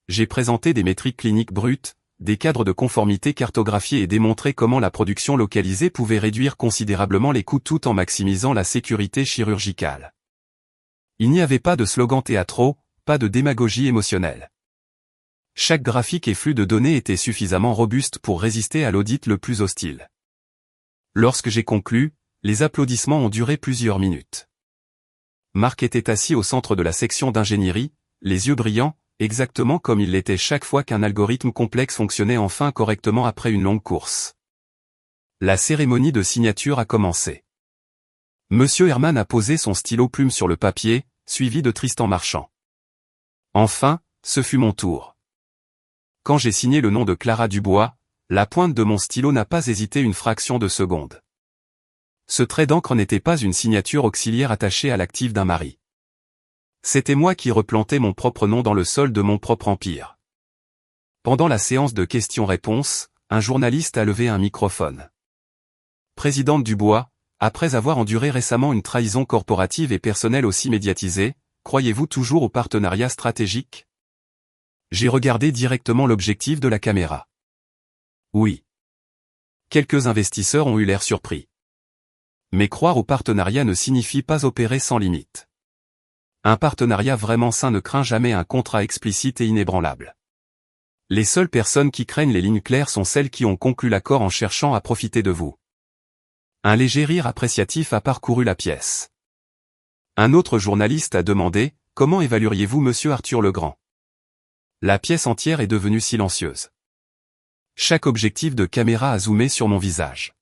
J'ai présenté des métriques cliniques brutes, des cadres de conformité cartographiés et démontré comment la production localisée pouvait réduire considérablement les coûts tout en maximisant la sécurité chirurgicale. Il n'y avait pas de slogan théâtraux, pas de démagogie émotionnelle. Chaque graphique et flux de données était suffisamment robuste pour résister à l'audit le plus hostile. Lorsque j'ai conclu, les applaudissements ont duré plusieurs minutes. Marc était assis au centre de la section d'ingénierie, les yeux brillants, exactement comme il l'était chaque fois qu'un algorithme complexe fonctionnait enfin correctement après une longue course. La cérémonie de signature a commencé. Monsieur Herman a posé son stylo plume sur le papier, suivi de Tristan Marchand. Enfin, ce fut mon tour. Quand j'ai signé le nom de Clara Dubois, la pointe de mon stylo n'a pas hésité une fraction de seconde. Ce trait d'encre n'était pas une signature auxiliaire attachée à l'actif d'un mari. C'était moi qui replantais mon propre nom dans le sol de mon propre empire. Pendant la séance de questions-réponses, un journaliste a levé un microphone. Présidente Dubois, après avoir enduré récemment une trahison corporative et personnelle aussi médiatisée, croyez-vous toujours au partenariat stratégique ? J'ai regardé directement l'objectif de la caméra. Oui. Quelques investisseurs ont eu l'air surpris. Mais croire au partenariat ne signifie pas opérer sans limite. Un partenariat vraiment sain ne craint jamais un contrat explicite et inébranlable. Les seules personnes qui craignent les lignes claires sont celles qui ont conclu l'accord en cherchant à profiter de vous. Un léger rire appréciatif a parcouru la pièce. Un autre journaliste a demandé « Comment évalueriez-vous Monsieur Arthur Legrand ?» La pièce entière est devenue silencieuse. Chaque objectif de caméra a zoomé sur mon visage.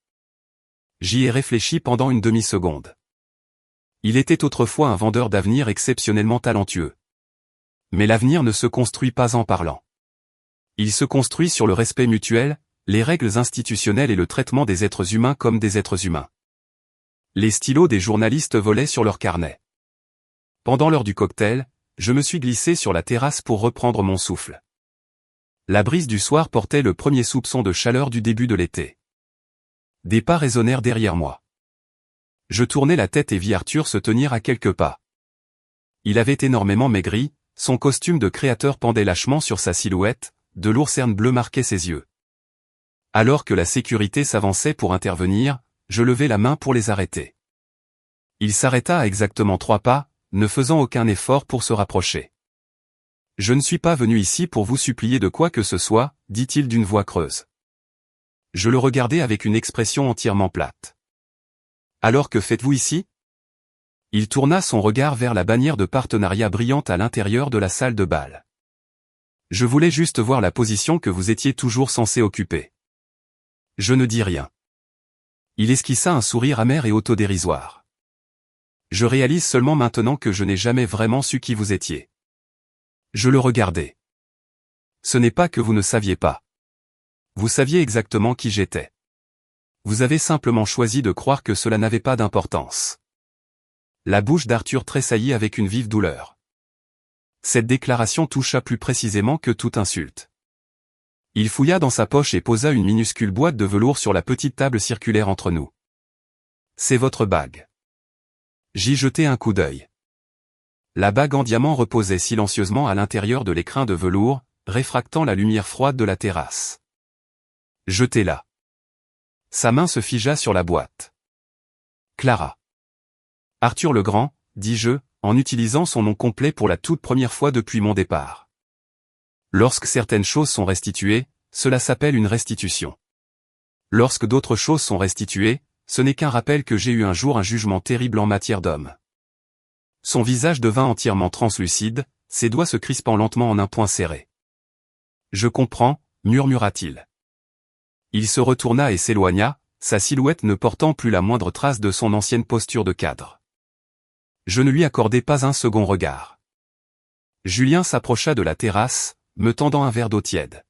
J'y ai réfléchi pendant une demi-seconde. Il était autrefois un vendeur d'avenir exceptionnellement talentueux. Mais l'avenir ne se construit pas en parlant. Il se construit sur le respect mutuel, les règles institutionnelles et le traitement des êtres humains comme des êtres humains. Les stylos des journalistes volaient sur leur carnet. Pendant l'heure du cocktail, je me suis glissé sur la terrasse pour reprendre mon souffle. La brise du soir portait le premier soupçon de chaleur du début de l'été. Des pas résonnèrent derrière moi. Je tournai la tête et vis Arthur se tenir à quelques pas. Il avait énormément maigri, son costume de créateur pendait lâchement sur sa silhouette, de lourds cernes bleues marquaient ses yeux. Alors que la sécurité s'avançait pour intervenir, je levai la main pour les arrêter. Il s'arrêta à exactement 3 pas, ne faisant aucun effort pour se rapprocher. « Je ne suis pas venu ici pour vous supplier de quoi que ce soit, dit-il d'une voix creuse. Je le regardai avec une expression entièrement plate. « Alors que faites-vous ici ?» Il tourna son regard vers la bannière de partenariat brillante à l'intérieur de la salle de bal. « Je voulais juste voir la position que vous étiez toujours censé occuper. » Je ne dis rien. Il esquissa un sourire amer et autodérisoire. « Je réalise seulement maintenant que je n'ai jamais vraiment su qui vous étiez. » Je le regardai. « Ce n'est pas que vous ne saviez pas. Vous saviez exactement qui j'étais. Vous avez simplement choisi de croire que cela n'avait pas d'importance. » La bouche d'Arthur tressaillit avec une vive douleur. Cette déclaration toucha plus précisément que toute insulte. Il fouilla dans sa poche et posa une minuscule boîte de velours sur la petite table circulaire entre nous. « C'est votre bague. » J'y jetai un coup d'œil. La bague en diamant reposait silencieusement à l'intérieur de l'écrin de velours, réfractant la lumière froide de la terrasse. Jetez-la. Sa main se figea sur la boîte. Clara. Arthur Legrand, dis-je, en utilisant son nom complet pour la toute première fois depuis mon départ. Lorsque certaines choses sont restituées, cela s'appelle une restitution. Lorsque d'autres choses sont restituées, ce n'est qu'un rappel que j'ai eu un jour un jugement terrible en matière d'homme. Son visage devint entièrement translucide, ses doigts se crispant lentement en un poing serré. « Je comprends » murmura-t-il. Il se retourna et s'éloigna, sa silhouette ne portant plus la moindre trace de son ancienne posture de cadre. Je ne lui accordai pas un second regard. Julien s'approcha de la terrasse, me tendant un verre d'eau tiède.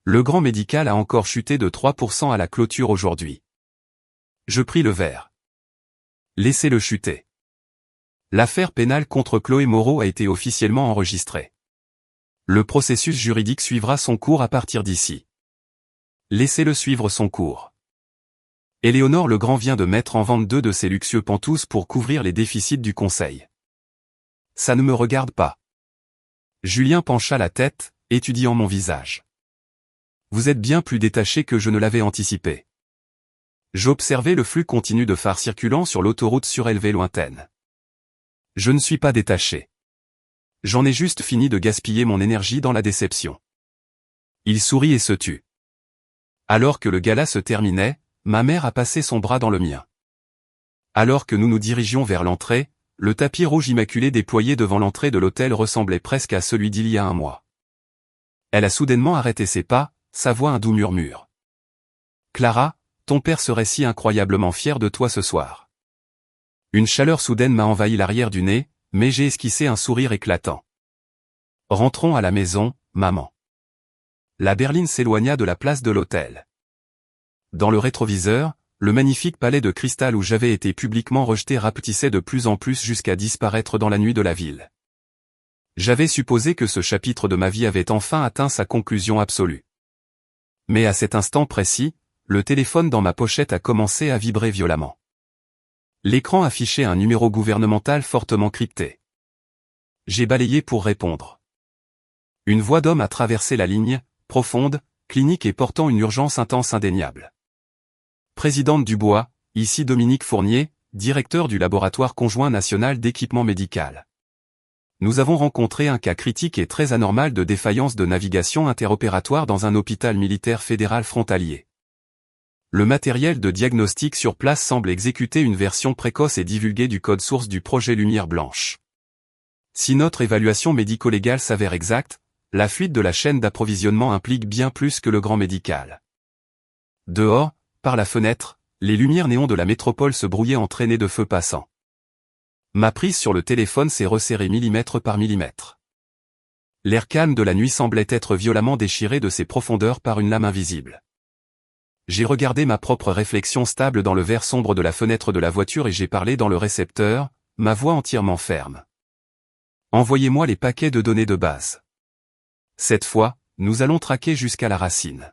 Le grand médical a encore chuté de 3% à la clôture aujourd'hui. Je pris le verre. Laissez-le chuter. L'affaire pénale contre Chloé Moreau a été officiellement enregistrée. Le processus juridique suivra son cours à partir d'ici. Laissez-le suivre son cours. Éléonore Legrand vient de mettre en vente 2 de ses luxueux pantous pour couvrir les déficits du conseil. Ça ne me regarde pas. Julien pencha la tête, étudiant mon visage. Vous êtes bien plus détaché que je ne l'avais anticipé. J'observais le flux continu de phares circulant sur l'autoroute surélevée lointaine. Je ne suis pas détaché. J'en ai juste fini de gaspiller mon énergie dans la déception. Il sourit et se tut. Alors que le gala se terminait, ma mère a passé son bras dans le mien. Alors que nous nous dirigions vers l'entrée, le tapis rouge immaculé déployé devant l'entrée de l'hôtel ressemblait presque à celui d'il y a un mois. Elle a soudainement arrêté ses pas, sa voix un doux murmure. « Clara, ton père serait si incroyablement fier de toi ce soir. » Une chaleur soudaine m'a envahi l'arrière du nez, mais j'ai esquissé un sourire éclatant. « Rentrons à la maison, maman. » La berline s'éloigna de la place de l'hôtel. Dans le rétroviseur, le magnifique palais de cristal où j'avais été publiquement rejeté rapetissait de plus en plus jusqu'à disparaître dans la nuit de la ville. J'avais supposé que ce chapitre de ma vie avait enfin atteint sa conclusion absolue. Mais à cet instant précis, le téléphone dans ma pochette a commencé à vibrer violemment. L'écran affichait un numéro gouvernemental fortement crypté. J'ai balayé pour répondre. Une voix d'homme a traversé la ligne, profonde, clinique et portant une urgence intense indéniable. Présidente Dubois, ici Dominique Fournier, directeur du laboratoire conjoint national d'équipement médical. Nous avons rencontré un cas critique et très anormal de défaillance de navigation interopératoire dans un hôpital militaire fédéral frontalier. Le matériel de diagnostic sur place semble exécuter une version précoce et divulguée du code source du projet Lumière Blanche. Si notre évaluation médico-légale s'avère exacte, la fuite de la chaîne d'approvisionnement implique bien plus que le grand médical. Dehors, par la fenêtre, les lumières néons de la métropole se brouillaient entraînées de feux passants. Ma prise sur le téléphone s'est resserrée millimètre par millimètre. L'air calme de la nuit semblait être violemment déchiré de ses profondeurs par une lame invisible. J'ai regardé ma propre réflexion stable dans le verre sombre de la fenêtre de la voiture et j'ai parlé dans le récepteur, ma voix entièrement ferme. Envoyez-moi les paquets de données de base. Cette fois, nous allons traquer jusqu'à la racine.